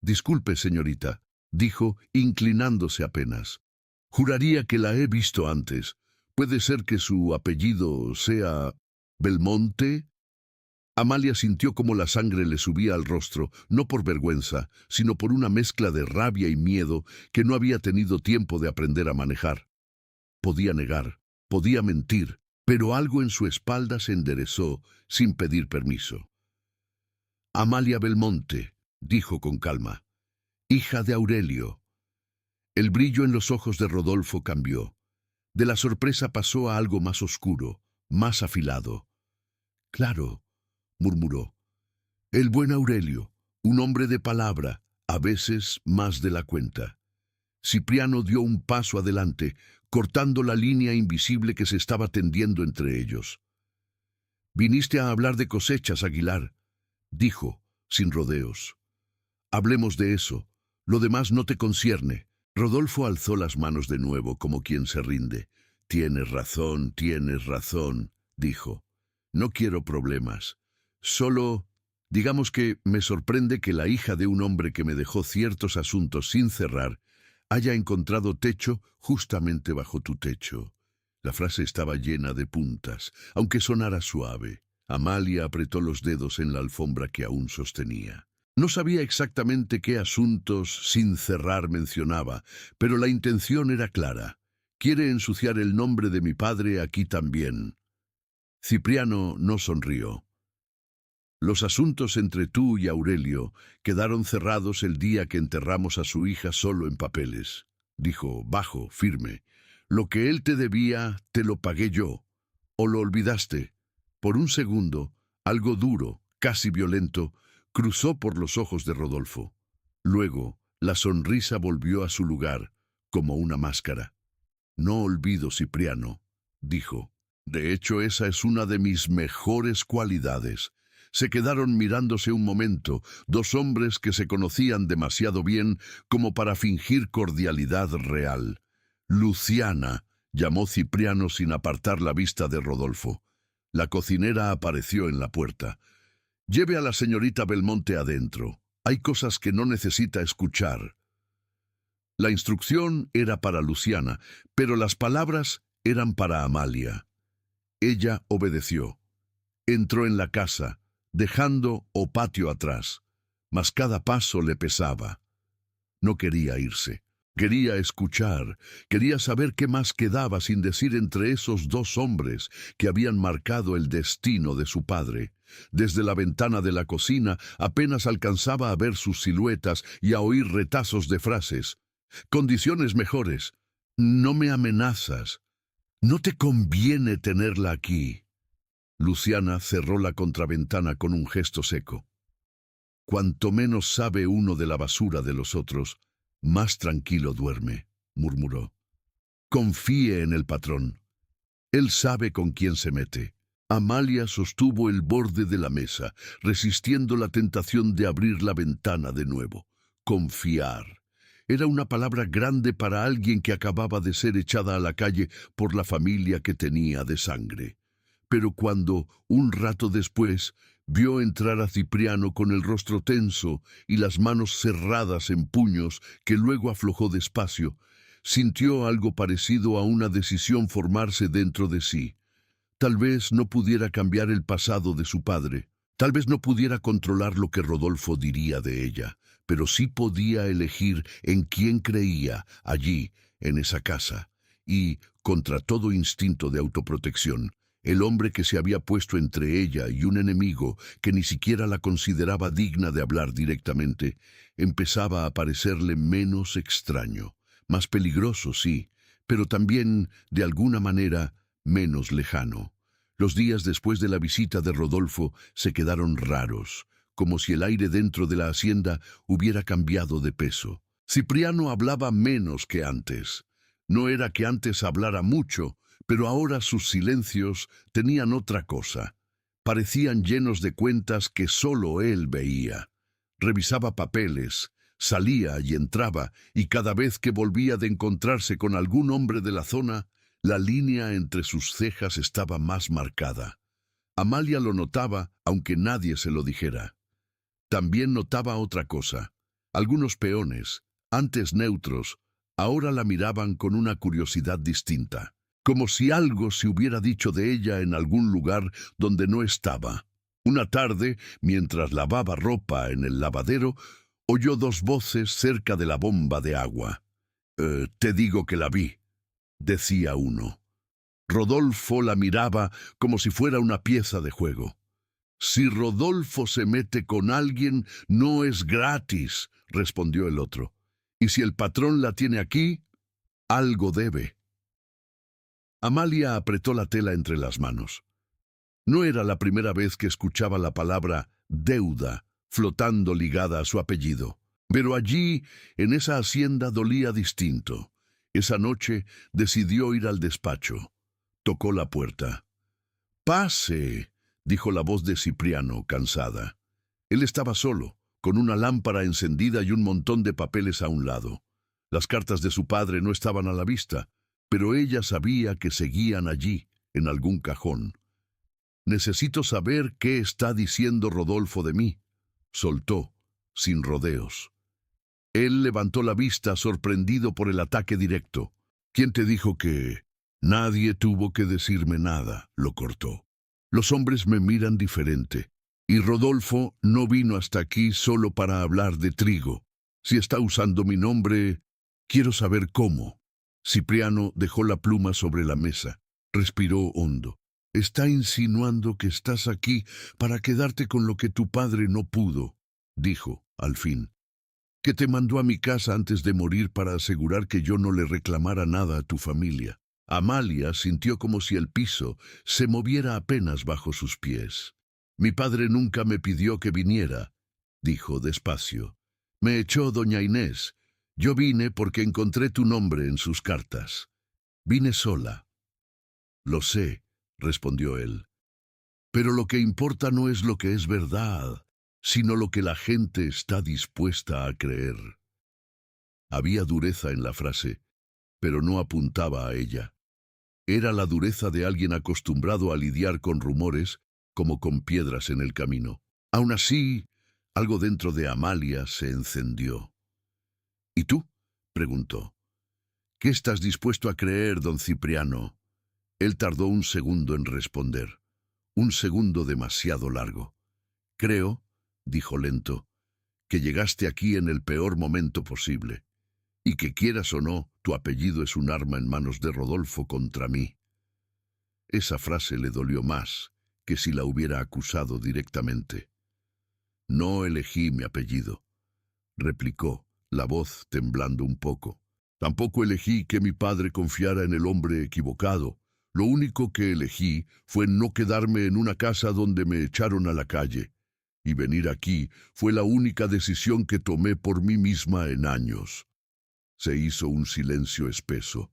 «Disculpe, señorita», dijo, inclinándose apenas. «Juraría que la he visto antes. ¿Puede ser que su apellido sea Belmonte?» Amalia sintió como la sangre le subía al rostro, no por vergüenza, sino por una mezcla de rabia y miedo que no había tenido tiempo de aprender a manejar. Podía negar, podía mentir, pero algo en su espalda se enderezó sin pedir permiso. «Amalia Belmonte», dijo con calma, «hija de Aurelio». El brillo en los ojos de Rodolfo cambió. De la sorpresa pasó a algo más oscuro, más afilado. «Claro», murmuró. «El buen Aurelio, un hombre de palabra, a veces más de la cuenta». Cipriano dio un paso adelante, cortando la línea invisible que se estaba tendiendo entre ellos. Viniste a hablar de cosechas, Aguilar, dijo, sin rodeos. Hablemos de eso. Lo demás no te concierne. Rodolfo alzó las manos de nuevo como quien se rinde. Tienes razón, dijo. No quiero problemas. Solo, digamos que me sorprende que la hija de un hombre que me dejó ciertos asuntos sin cerrar haya encontrado techo justamente bajo tu techo. La frase estaba llena de puntas, aunque sonara suave. Amalia apretó los dedos en la alfombra que aún sostenía. No sabía exactamente qué asuntos sin cerrar mencionaba, pero la intención era clara. Quiere ensuciar el nombre de mi padre aquí también. Cipriano no sonrió. Los asuntos entre tú y Aurelio quedaron cerrados el día que enterramos a su hija solo en papeles. Dijo, bajo, firme. Lo que él te debía, te lo pagué yo. ¿O lo olvidaste? Por un segundo, algo duro, casi violento, cruzó por los ojos de Rodolfo. Luego, la sonrisa volvió a su lugar, como una máscara. No olvido, Cipriano, dijo. De hecho, esa es una de mis mejores cualidades. Se quedaron mirándose un momento, dos hombres que se conocían demasiado bien como para fingir cordialidad real. Luciana, llamó Cipriano sin apartar la vista de Rodolfo. La cocinera apareció en la puerta. Lleve a la señorita Belmonte adentro. Hay cosas que no necesita escuchar. La instrucción era para Luciana, pero las palabras eran para Amalia. Ella obedeció. Entró en la casa, dejando o patio atrás, mas cada paso le pesaba. No quería irse. Quería escuchar, quería saber qué más quedaba sin decir entre esos dos hombres que habían marcado el destino de su padre. Desde la ventana de la cocina apenas alcanzaba a ver sus siluetas y a oír retazos de frases. Condiciones mejores. No me amenazas. No te conviene tenerla aquí. Luciana cerró la contraventana con un gesto seco. Cuanto menos sabe uno de la basura de los otros, más tranquilo duerme, murmuró. Confíe en el patrón. Él sabe con quién se mete. Amalia sostuvo el borde de la mesa, resistiendo la tentación de abrir la ventana de nuevo. Confiar. Era una palabra grande para alguien que acababa de ser echada a la calle por la familia que tenía de sangre. Pero cuando, un rato después, vio entrar a Cipriano con el rostro tenso y las manos cerradas en puños que luego aflojó despacio, sintió algo parecido a una decisión formarse dentro de sí. Tal vez no pudiera cambiar el pasado de su padre, tal vez no pudiera controlar lo que Rodolfo diría de ella, pero sí podía elegir en quién creía allí, en esa casa, y, contra todo instinto de autoprotección, el hombre que se había puesto entre ella y un enemigo que ni siquiera la consideraba digna de hablar directamente, empezaba a parecerle menos extraño, más peligroso, sí, pero también, de alguna manera, menos lejano. Los días después de la visita de Rodolfo se quedaron raros, como si el aire dentro de la hacienda hubiera cambiado de peso. Cipriano hablaba menos que antes. No era que antes hablara mucho, pero ahora sus silencios tenían otra cosa. Parecían llenos de cuentas que solo él veía. Revisaba papeles, salía y entraba, y cada vez que volvía de encontrarse con algún hombre de la zona, la línea entre sus cejas estaba más marcada. Amalia lo notaba, aunque nadie se lo dijera. También notaba otra cosa. Algunos peones, antes neutros, ahora la miraban con una curiosidad distinta, como si algo se hubiera dicho de ella en algún lugar donde no estaba. Una tarde, mientras lavaba ropa en el lavadero, oyó dos voces cerca de la bomba de agua. Te digo que la vi, decía uno. Rodolfo la miraba como si fuera una pieza de juego. Si Rodolfo se mete con alguien, no es gratis, respondió el otro. Y si el patrón la tiene aquí, algo debe. Amalia apretó la tela entre las manos. No era la primera vez que escuchaba la palabra deuda flotando ligada a su apellido. Pero allí, en esa hacienda, dolía distinto. Esa noche decidió ir al despacho. Tocó la puerta. «Pase», dijo la voz de Cipriano, cansada. Él estaba solo, con una lámpara encendida y un montón de papeles a un lado. Las cartas de su padre no estaban a la vista, pero ella sabía que seguían allí, en algún cajón. «Necesito saber qué está diciendo Rodolfo de mí», soltó, sin rodeos. Él levantó la vista, sorprendido por el ataque directo. «¿Quién te dijo que...?» «Nadie tuvo que decirme nada», lo cortó. «Los hombres me miran diferente, y Rodolfo no vino hasta aquí solo para hablar de trigo. Si está usando mi nombre, quiero saber cómo». Cipriano dejó la pluma sobre la mesa. Respiró hondo. «Está insinuando que estás aquí para quedarte con lo que tu padre no pudo», dijo, al fin. «Que te mandó a mi casa antes de morir para asegurar que yo no le reclamara nada a tu familia». Amalia sintió como si el piso se moviera apenas bajo sus pies. «Mi padre nunca me pidió que viniera», dijo despacio. «Me echó doña Inés. Yo vine porque encontré tu nombre en sus cartas. Vine sola». «Lo sé», respondió él. «Pero lo que importa no es lo que es verdad, sino lo que la gente está dispuesta a creer». Había dureza en la frase, pero no apuntaba a ella. Era la dureza de alguien acostumbrado a lidiar con rumores como con piedras en el camino. Aún así, algo dentro de Amalia se encendió. «¿Y tú?», preguntó. «¿Qué estás dispuesto a creer, don Cipriano?». Él tardó un segundo en responder, un segundo demasiado largo. «Creo», dijo lento, «que llegaste aquí en el peor momento posible, y que quieras o no, tu apellido es un arma en manos de Rodolfo contra mí». Esa frase le dolió más que si la hubiera acusado directamente. «No elegí mi apellido», replicó, la voz temblando un poco. «Tampoco elegí que mi padre confiara en el hombre equivocado. Lo único que elegí fue no quedarme en una casa donde me echaron a la calle. Y venir aquí fue la única decisión que tomé por mí misma en años». Se hizo un silencio espeso.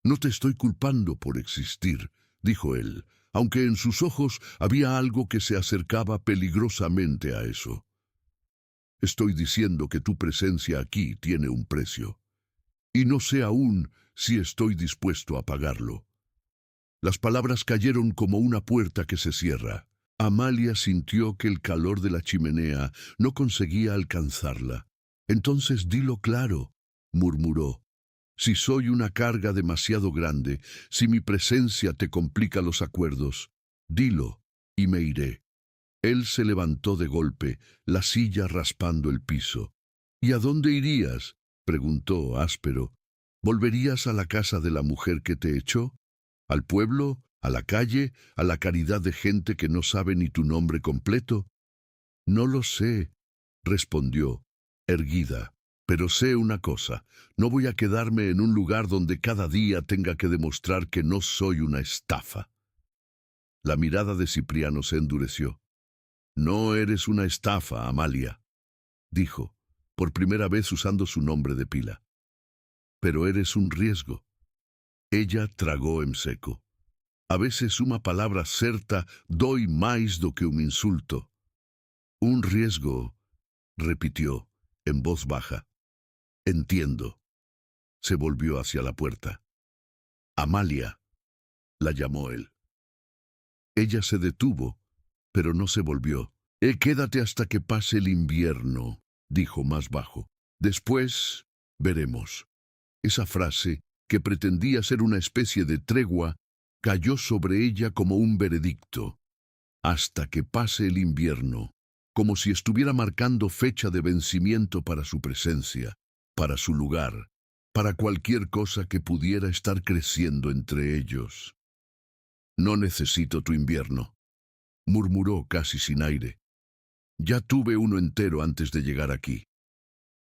«No te estoy culpando por existir», dijo él, aunque en sus ojos había algo que se acercaba peligrosamente a eso. «Estoy diciendo que tu presencia aquí tiene un precio, y no sé aún si estoy dispuesto a pagarlo». Las palabras cayeron como una puerta que se cierra. Amalia sintió que el calor de la chimenea no conseguía alcanzarla. «Entonces dilo claro», murmuró. «Si soy una carga demasiado grande, si mi presencia te complica los acuerdos, dilo y me iré». Él se levantó de golpe, la silla raspando el piso. «¿Y a dónde irías?», preguntó áspero. «¿Volverías a la casa de la mujer que te echó? ¿Al pueblo? ¿A la calle? ¿A la caridad de gente que no sabe ni tu nombre completo?» «No lo sé», respondió, erguida. «Pero sé una cosa, no voy a quedarme en un lugar donde cada día tenga que demostrar que no soy una estafa». La mirada de Cipriano se endureció. «No eres una estafa, Amalia», dijo, por primera vez usando su nombre de pila. «Pero eres un riesgo». Ella tragó en seco. «A veces una palabra certa doi máis do que un insulto». «Un riesgo», repitió, en voz baja. «Entiendo». Se volvió hacia la puerta. «Amalia», la llamó él. Ella se detuvo, pero no se volvió. «Quédate hasta que pase el invierno», dijo más bajo. «Después veremos». Esa frase, que pretendía ser una especie de tregua, cayó sobre ella como un veredicto. «Hasta que pase el invierno», como si estuviera marcando fecha de vencimiento para su presencia, para su lugar, para cualquier cosa que pudiera estar creciendo entre ellos. «No necesito tu invierno», murmuró casi sin aire. «Ya tuve uno entero antes de llegar aquí».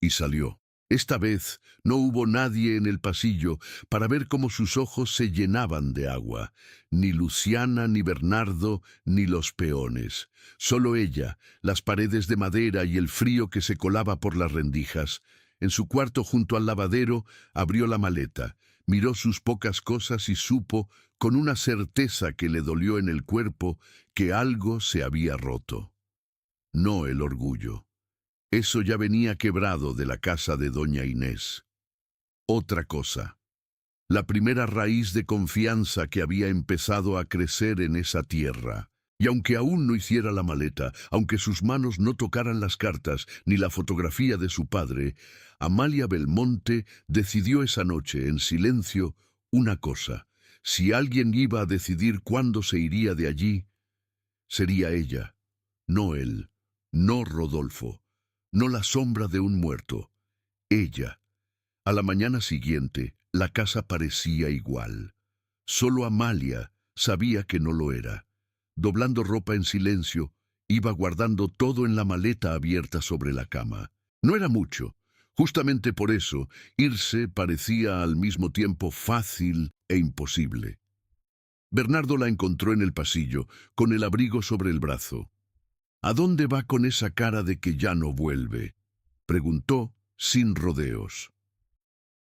Y salió. Esta vez no hubo nadie en el pasillo para ver cómo sus ojos se llenaban de agua. Ni Luciana, ni Bernardo, ni los peones. Solo ella, las paredes de madera y el frío que se colaba por las rendijas. En su cuarto junto al lavadero abrió la maleta, Miró sus pocas cosas y supo, con una certeza que le dolió en el cuerpo, que algo se había roto. No el orgullo. Eso ya venía quebrado de la casa de doña Inés. Otra cosa. La primera raíz de confianza que había empezado a crecer en esa tierra. Y aunque aún no hiciera la maleta, aunque sus manos no tocaran las cartas ni la fotografía de su padre, Amalia Belmonte decidió esa noche, en silencio, una cosa. Si alguien iba a decidir cuándo se iría de allí, sería ella, no él, no Rodolfo, no la sombra de un muerto. Ella. A la mañana siguiente, la casa parecía igual. Solo Amalia sabía que no lo era. Doblando ropa en silencio, iba guardando todo en la maleta abierta sobre la cama. No era mucho. Justamente por eso, irse parecía al mismo tiempo fácil e imposible. Bernardo la encontró en el pasillo, con el abrigo sobre el brazo. «¿A dónde va con esa cara de que ya no vuelve?», preguntó, sin rodeos.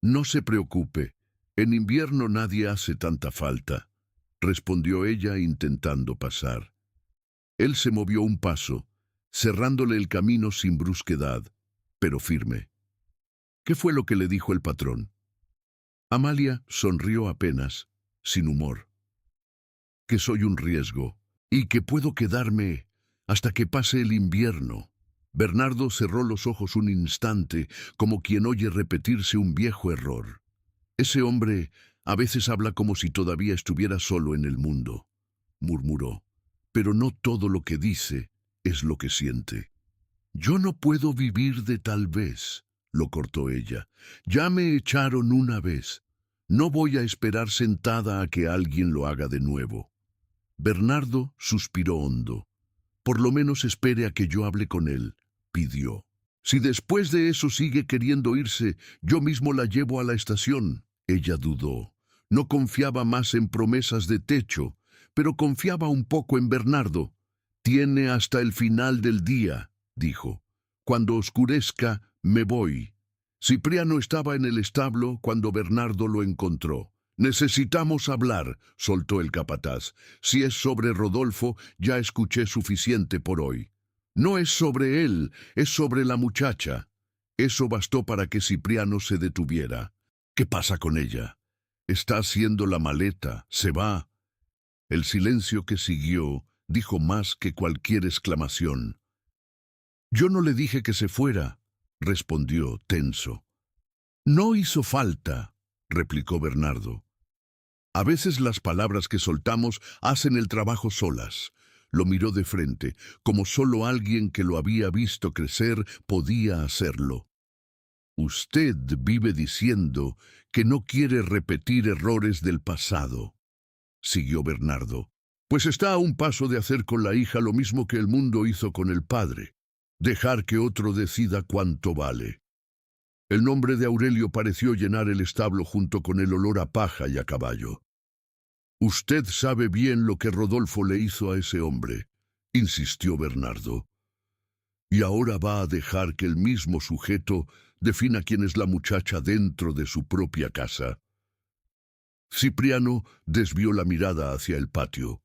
«No se preocupe, en invierno nadie hace tanta falta», respondió ella intentando pasar. Él se movió un paso, cerrándole el camino sin brusquedad, pero firme. ¿Qué fue lo que le dijo el patrón? Amalia sonrió apenas, sin humor. «Que soy un riesgo, y que puedo quedarme hasta que pase el invierno». Bernardo cerró los ojos un instante, como quien oye repetirse un viejo error. «Ese hombre a veces habla como si todavía estuviera solo en el mundo», murmuró. «Pero no todo lo que dice es lo que siente». «Yo no puedo vivir de tal vez», lo cortó ella. «Ya me echaron una vez. No voy a esperar sentada a que alguien lo haga de nuevo». Bernardo suspiró hondo. «Por lo menos espere a que yo hable con él», pidió. «Si después de eso sigue queriendo irse, yo mismo la llevo a la estación». Ella dudó. No confiaba más en promesas de techo, pero confiaba un poco en Bernardo. «Tiene hasta el final del día», dijo. «Cuando oscurezca, me voy». Cipriano estaba en el establo cuando Bernardo lo encontró. «Necesitamos hablar», soltó el capataz. «Si es sobre Rodolfo, ya escuché suficiente por hoy». «No es sobre él, es sobre la muchacha». Eso bastó para que Cipriano se detuviera. «¿Qué pasa con ella?» «Está haciendo la maleta, se va». El silencio que siguió dijo más que cualquier exclamación. «Yo no le dije que se fuera», respondió tenso. «No hizo falta», replicó Bernardo. «A veces las palabras que soltamos hacen el trabajo solas». Lo miró de frente, como solo alguien que lo había visto crecer podía hacerlo. «Usted vive diciendo que no quiere repetir errores del pasado», siguió Bernardo. «Pues está a un paso de hacer con la hija lo mismo que el mundo hizo con el padre, dejar que otro decida cuánto vale». El nombre de Aurelio pareció llenar el establo junto con el olor a paja y a caballo. «Usted sabe bien lo que Rodolfo le hizo a ese hombre», insistió Bernardo. «Y ahora va a dejar que el mismo sujeto defina quién es la muchacha dentro de su propia casa». Cipriano desvió la mirada hacia el patio.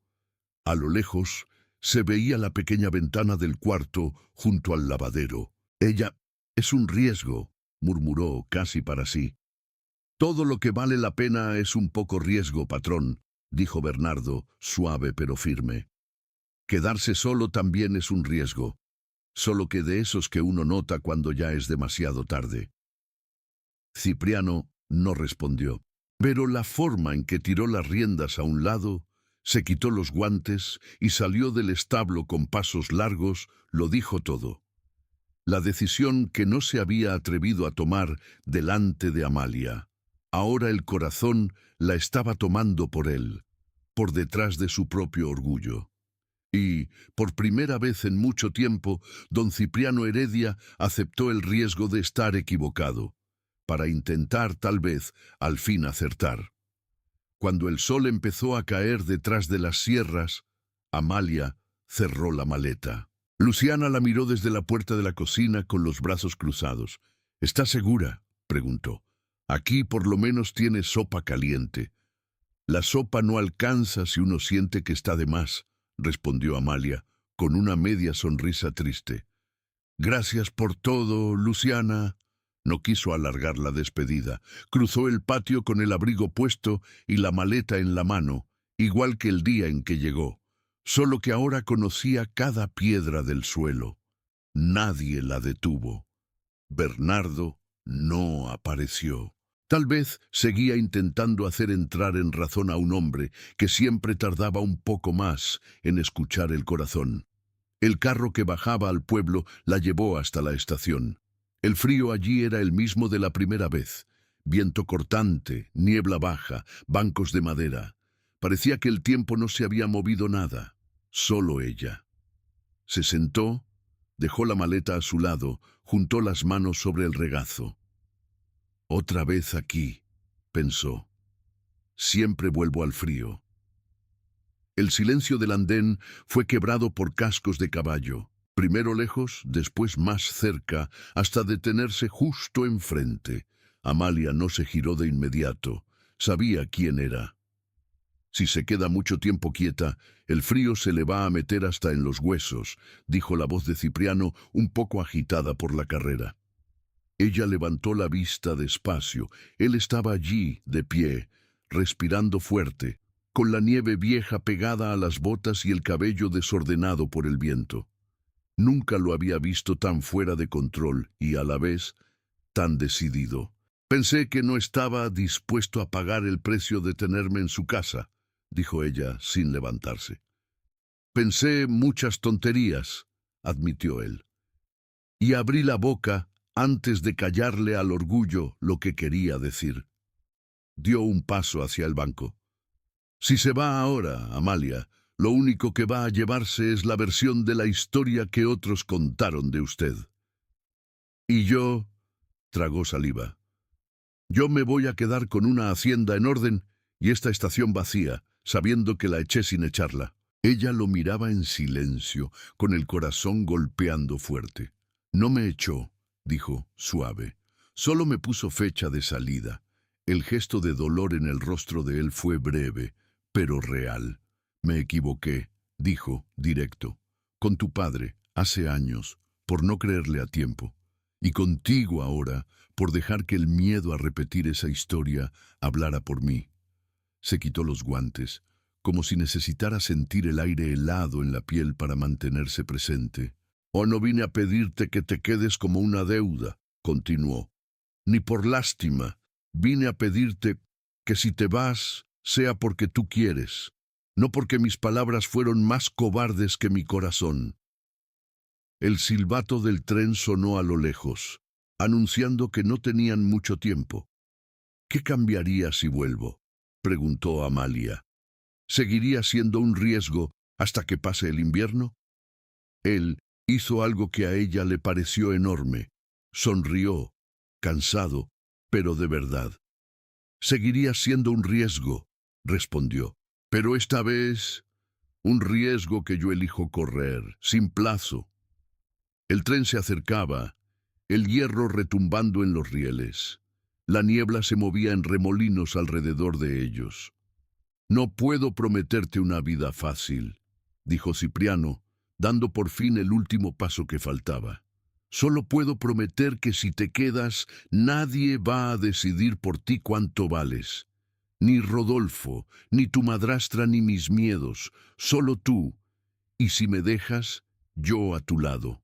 A lo lejos se veía la pequeña ventana del cuarto junto al lavadero. «Ella es un riesgo», murmuró casi para sí. «Todo lo que vale la pena es un poco riesgo, patrón», dijo Bernardo, suave pero firme. «Quedarse solo también es un riesgo, solo que de esos que uno nota cuando ya es demasiado tarde». Cipriano no respondió, pero la forma en que tiró las riendas a un lado, se quitó los guantes y salió del establo con pasos largos, lo dijo todo. La decisión que no se había atrevido a tomar delante de Amalia. Ahora el corazón la estaba tomando por él, por detrás de su propio orgullo. Y, por primera vez en mucho tiempo, don Cipriano Heredia aceptó el riesgo de estar equivocado, para intentar, tal vez, al fin acertar. Cuando el sol empezó a caer detrás de las sierras, Amalia cerró la maleta. Luciana la miró desde la puerta de la cocina con los brazos cruzados. «¿Está segura?», preguntó. Aquí por lo menos tienes sopa caliente. La sopa no alcanza si uno siente que está de más, respondió Amalia, con una media sonrisa triste. Gracias por todo, Luciana. No quiso alargar la despedida. Cruzó el patio con el abrigo puesto y la maleta en la mano, igual que el día en que llegó, solo que ahora conocía cada piedra del suelo. Nadie la detuvo. Bernardo no apareció. Tal vez seguía intentando hacer entrar en razón a un hombre que siempre tardaba un poco más en escuchar el corazón. El carro que bajaba al pueblo la llevó hasta la estación. El frío allí era el mismo de la primera vez. Viento cortante, niebla baja, bancos de madera. Parecía que el tiempo no se había movido nada, solo ella. Se sentó, dejó la maleta a su lado, juntó las manos sobre el regazo. Otra vez aquí, pensó. Siempre vuelvo al frío. El silencio del andén fue quebrado por cascos de caballo, primero lejos, después más cerca, hasta detenerse justo enfrente. Amalia no se giró de inmediato. Sabía quién era. Si se queda mucho tiempo quieta, el frío se le va a meter hasta en los huesos, dijo la voz de Cipriano, un poco agitada por la carrera. Ella levantó la vista despacio. Él estaba allí, de pie, respirando fuerte, con la nieve vieja pegada a las botas y el cabello desordenado por el viento. Nunca lo había visto tan fuera de control y, a la vez, tan decidido. Pensé que no estaba dispuesto a pagar el precio de tenerme en su casa, dijo ella sin levantarse. Pensé muchas tonterías, admitió él. Y abrí la boca antes de callarle al orgullo lo que quería decir. Dio un paso hacia el banco. Si se va ahora, Amalia, lo único que va a llevarse es la versión de la historia que otros contaron de usted. Y yo, tragó saliva, yo me voy a quedar con una hacienda en orden y esta estación vacía, sabiendo que la eché sin echarla. Ella lo miraba en silencio, con el corazón golpeando fuerte. No me echó, dijo, suave. Solo me puso fecha de salida. El gesto de dolor en el rostro de él fue breve, pero real. Me equivoqué, dijo, directo. Con tu padre, hace años, por no creerle a tiempo. Y contigo ahora, por dejar que el miedo a repetir esa historia hablara por mí. Se quitó los guantes, como si necesitara sentir el aire helado en la piel para mantenerse presente. «Oh, no vine a pedirte que te quedes como una deuda», continuó. «Ni por lástima. Vine a pedirte que si te vas, sea porque tú quieres, no porque mis palabras fueron más cobardes que mi corazón». El silbato del tren sonó a lo lejos, anunciando que no tenían mucho tiempo. «¿Qué cambiaría si vuelvo?», preguntó Amalia. «¿Seguiría siendo un riesgo hasta que pase el invierno?». Él hizo algo que a ella le pareció enorme. Sonrió, cansado, pero de verdad. «Seguiría siendo un riesgo», respondió. «Pero esta vez, un riesgo que yo elijo correr, sin plazo». El tren se acercaba, el hierro retumbando en los rieles. La niebla se movía en remolinos alrededor de ellos. «No puedo prometerte una vida fácil», dijo Cipriano, dando por fin el último paso que faltaba. «Solo puedo prometer que si te quedas, nadie va a decidir por ti cuánto vales. Ni Rodolfo, ni tu madrastra, ni mis miedos, solo tú. Y si me dejas, yo a tu lado».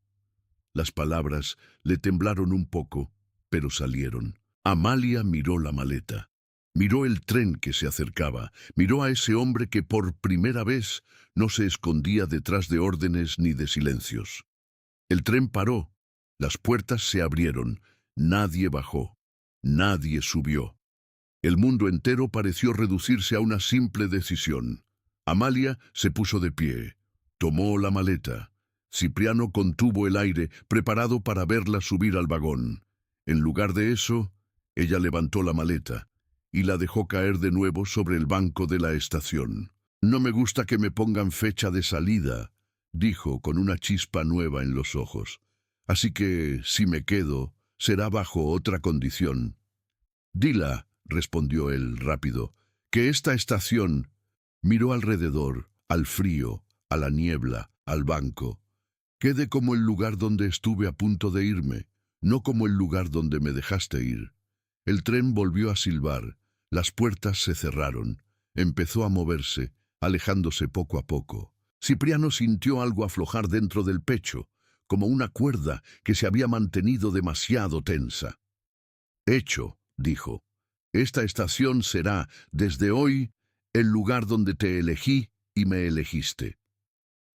Las palabras le temblaron un poco, pero salieron. Amalia miró la maleta. Miró el tren que se acercaba, miró a ese hombre que por primera vez no se escondía detrás de órdenes ni de silencios. El tren paró, las puertas se abrieron, nadie bajó, nadie subió. El mundo entero pareció reducirse a una simple decisión. Amalia se puso de pie, tomó la maleta. Cipriano contuvo el aire, preparado para verla subir al vagón. En lugar de eso, ella levantó la maleta y la dejó caer de nuevo sobre el banco de la estación. «No me gusta que me pongan fecha de salida», dijo con una chispa nueva en los ojos. «Así que, si me quedo, será bajo otra condición». Dila, respondió él rápido, que esta estación... Miró alrededor, al frío, a la niebla, al banco. Quede como el lugar donde estuve a punto de irme, no como el lugar donde me dejaste ir. El tren volvió a silbar, las puertas se cerraron, empezó a moverse, alejándose poco a poco. Cipriano sintió algo aflojar dentro del pecho, como una cuerda que se había mantenido demasiado tensa. Hecho, dijo. Esta estación será, desde hoy, el lugar donde te elegí y me elegiste.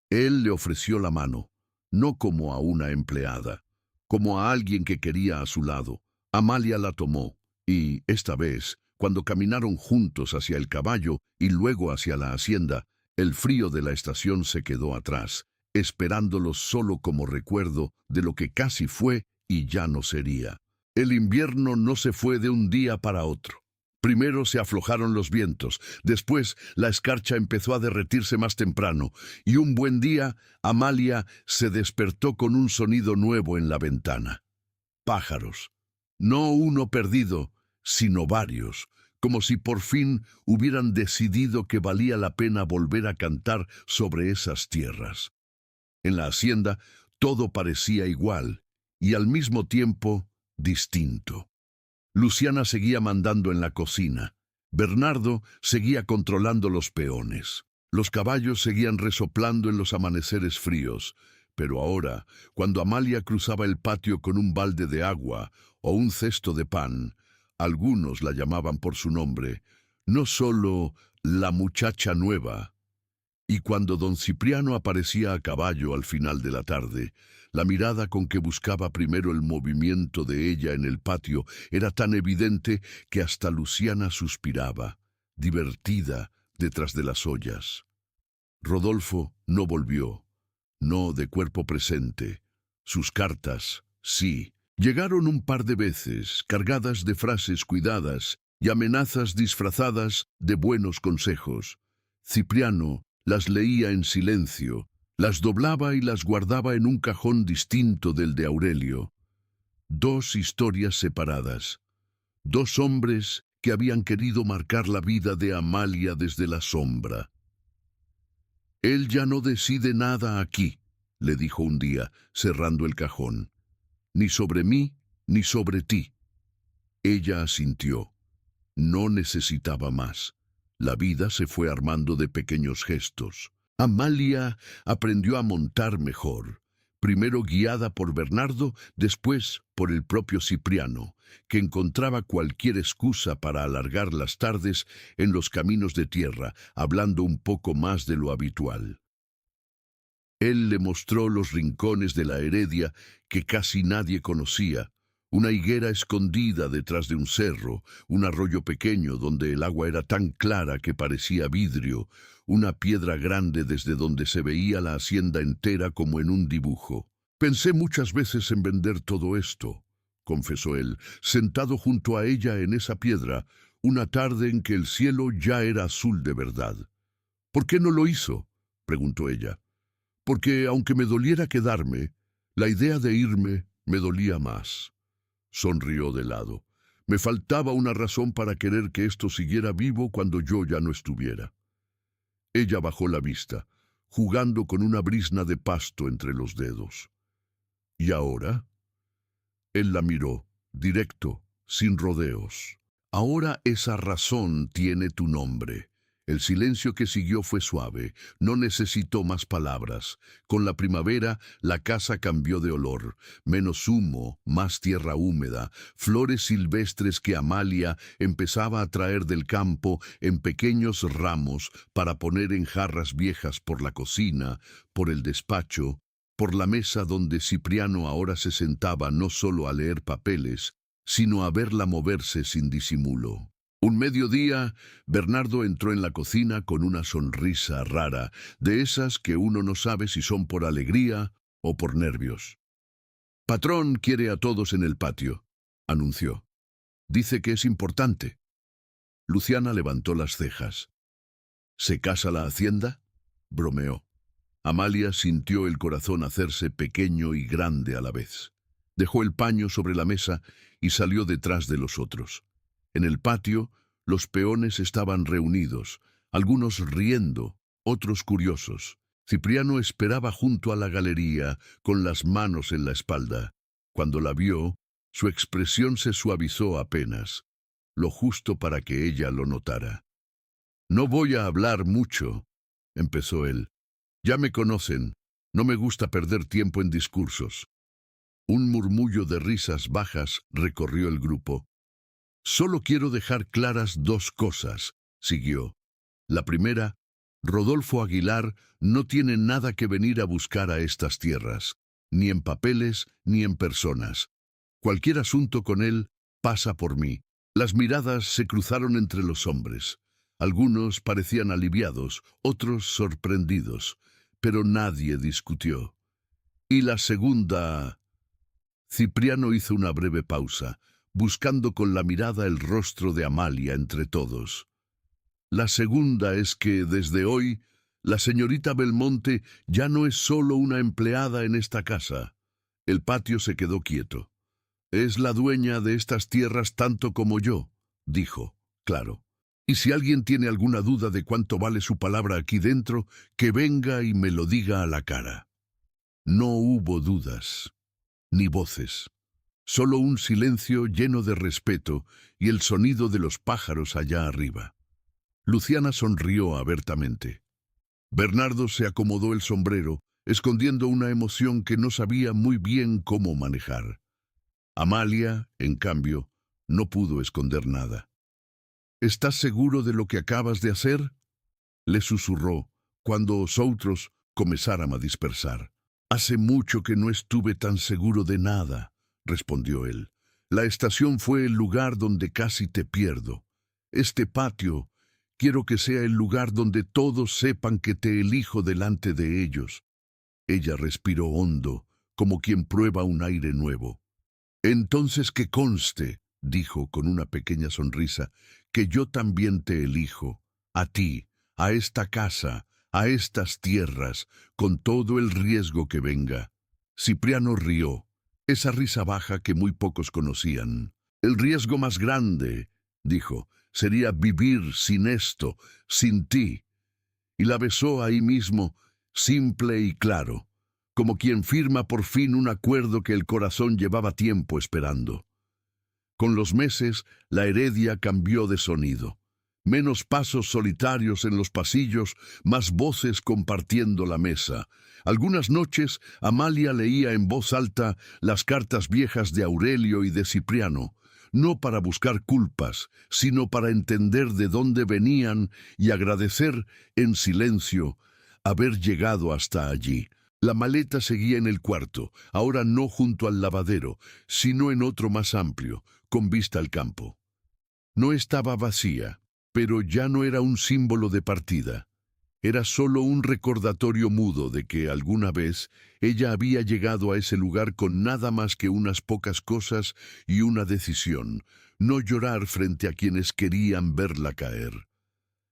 Él le ofreció la mano, no como a una empleada, como a alguien que quería a su lado. Amalia la tomó, y, esta vez, cuando caminaron juntos hacia el caballo y luego hacia la hacienda, el frío de la estación se quedó atrás, esperándolos solo como recuerdo de lo que casi fue y ya no sería. El invierno no se fue de un día para otro. Primero se aflojaron los vientos, después la escarcha empezó a derretirse más temprano, y un buen día Amalia se despertó con un sonido nuevo en la ventana. Pájaros. No uno perdido, sino varios, como si por fin hubieran decidido que valía la pena volver a cantar sobre esas tierras. En la hacienda todo parecía igual, y al mismo tiempo distinto. Luciana seguía mandando en la cocina. Bernardo seguía controlando los peones. Los caballos seguían resoplando en los amaneceres fríos. Pero ahora, cuando Amalia cruzaba el patio con un balde de agua o un cesto de pan, algunos la llamaban por su nombre, no solo la muchacha nueva. Y cuando don Cipriano aparecía a caballo al final de la tarde, la mirada con que buscaba primero el movimiento de ella en el patio era tan evidente que hasta Luciana suspiraba, divertida, detrás de las ollas. Rodolfo no volvió, no de cuerpo presente. Sus cartas, sí, llegaron un par de veces, cargadas de frases cuidadas y amenazas disfrazadas de buenos consejos. Cipriano las leía en silencio, las doblaba y las guardaba en un cajón distinto del de Aurelio. Dos historias separadas, dos hombres que habían querido marcar la vida de Amalia desde la sombra. «Él ya no decide nada aquí», le dijo un día, cerrando el cajón. «Ni sobre mí, ni sobre ti». Ella asintió. No necesitaba más. La vida se fue armando de pequeños gestos. Amalia aprendió a montar mejor, primero guiada por Bernardo, después por el propio Cipriano, que encontraba cualquier excusa para alargar las tardes en los caminos de tierra, hablando un poco más de lo habitual. Él le mostró los rincones de la Heredia que casi nadie conocía, una higuera escondida detrás de un cerro, un arroyo pequeño donde el agua era tan clara que parecía vidrio, una piedra grande desde donde se veía la hacienda entera como en un dibujo. «Pensé muchas veces en vender todo esto», confesó él, sentado junto a ella en esa piedra, una tarde en que el cielo ya era azul de verdad. «¿Por qué no lo hizo?», preguntó ella. «Porque, aunque me doliera quedarme, la idea de irme me dolía más». Sonrió de lado. «Me faltaba una razón para querer que esto siguiera vivo cuando yo ya no estuviera». Ella bajó la vista, jugando con una brizna de pasto entre los dedos. «¿Y ahora?». Él la miró, directo, sin rodeos. «Ahora esa razón tiene tu nombre». El silencio que siguió fue suave, no necesitó más palabras. Con la primavera, la casa cambió de olor, menos humo, más tierra húmeda, flores silvestres que Amalia empezaba a traer del campo en pequeños ramos para poner en jarras viejas por la cocina, por el despacho, por la mesa donde Cipriano ahora se sentaba no solo a leer papeles, sino a verla moverse sin disimulo. Un mediodía, Bernardo entró en la cocina con una sonrisa rara, de esas que uno no sabe si son por alegría o por nervios. «Patrón quiere a todos en el patio», anunció. «Dice que es importante». Luciana levantó las cejas. «¿Se casa la hacienda?», bromeó. Amalia sintió el corazón hacerse pequeño y grande a la vez. Dejó el paño sobre la mesa y salió detrás de los otros. En el patio, los peones estaban reunidos, algunos riendo, otros curiosos. Cipriano esperaba junto a la galería, con las manos en la espalda. Cuando la vio, su expresión se suavizó apenas, lo justo para que ella lo notara. «No voy a hablar mucho», empezó él. «Ya me conocen, no me gusta perder tiempo en discursos». Un murmullo de risas bajas recorrió el grupo. «Solo quiero dejar claras dos cosas», siguió. «La primera, Rodolfo Aguilar no tiene nada que venir a buscar a estas tierras, ni en papeles ni en personas. Cualquier asunto con él pasa por mí». Las miradas se cruzaron entre los hombres. Algunos parecían aliviados, otros sorprendidos, pero nadie discutió. «Y la segunda...» Cipriano hizo una breve pausa, buscando con la mirada el rostro de Amalia entre todos. «La segunda es que, desde hoy, la señorita Belmonte ya no es solo una empleada en esta casa». El patio se quedó quieto. «Es la dueña de estas tierras tanto como yo», dijo, claro. «Y si alguien tiene alguna duda de cuánto vale su palabra aquí dentro, que venga y me lo diga a la cara». No hubo dudas, ni voces. Solo un silencio lleno de respeto y el sonido de los pájaros allá arriba. Luciana sonrió abiertamente. Bernardo se acomodó el sombrero, escondiendo una emoción que no sabía muy bien cómo manejar. Amalia, en cambio, no pudo esconder nada. «¿Estás seguro de lo que acabas de hacer?», le susurró cuando osotros comenzaran a dispersar. «Hace mucho que no estuve tan seguro de nada», respondió él. «La estación fue el lugar donde casi te pierdo. Este patio, quiero que sea el lugar donde todos sepan que te elijo delante de ellos». Ella respiró hondo, como quien prueba un aire nuevo. «Entonces que conste», dijo con una pequeña sonrisa, «que yo también te elijo, a ti, a esta casa, a estas tierras, con todo el riesgo que venga». Cipriano rió, esa risa baja que muy pocos conocían. «El riesgo más grande», dijo, «sería vivir sin esto, sin ti». Y la besó ahí mismo, simple y claro, como quien firma por fin un acuerdo que el corazón llevaba tiempo esperando. Con los meses, la Heredia cambió de sonido. Menos pasos solitarios en los pasillos, más voces compartiendo la mesa. Algunas noches, Amalia leía en voz alta las cartas viejas de Aurelio y de Cipriano, no para buscar culpas, sino para entender de dónde venían y agradecer, en silencio, haber llegado hasta allí. La maleta seguía en el cuarto, ahora no junto al lavadero, sino en otro más amplio, con vista al campo. No estaba vacía, pero ya no era un símbolo de partida. Era solo un recordatorio mudo de que alguna vez ella había llegado a ese lugar con nada más que unas pocas cosas y una decisión: no llorar frente a quienes querían verla caer.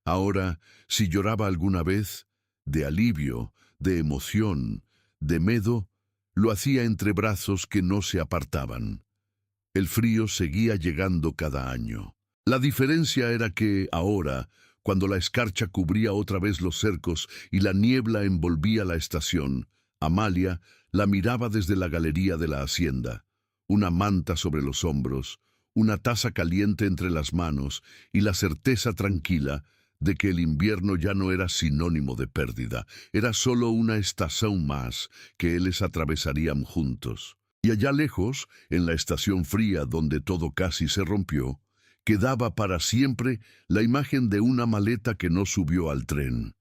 Ahora, si lloraba alguna vez, de alivio, de emoción, de miedo, lo hacía entre brazos que no se apartaban. El frío seguía llegando cada año. La diferencia era que ahora, cuando la escarcha cubría otra vez los cercos y la niebla envolvía la estación, Amalia la miraba desde la galería de la hacienda, una manta sobre los hombros, una taza caliente entre las manos y la certeza tranquila de que el invierno ya no era sinónimo de pérdida, era solo una estación más que ellos atravesarían juntos. Y allá lejos, en la estación fría donde todo casi se rompió, quedaba para siempre la imagen de una maleta que no subió al tren,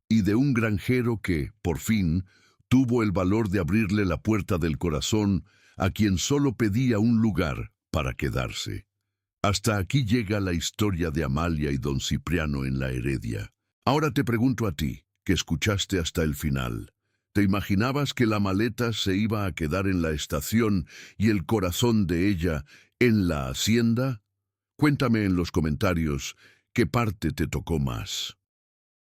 y de un granjero que, por fin, tuvo el valor de abrirle la puerta del corazón a quien solo pedía un lugar para quedarse. Hasta aquí llega la historia de Amalia y don Cipriano en la Heredia. Ahora te pregunto a ti, que escuchaste hasta el final, ¿te imaginabas que la maleta se iba a quedar en la estación y el corazón de ella en la hacienda? Cuéntame en los comentarios qué parte te tocó más.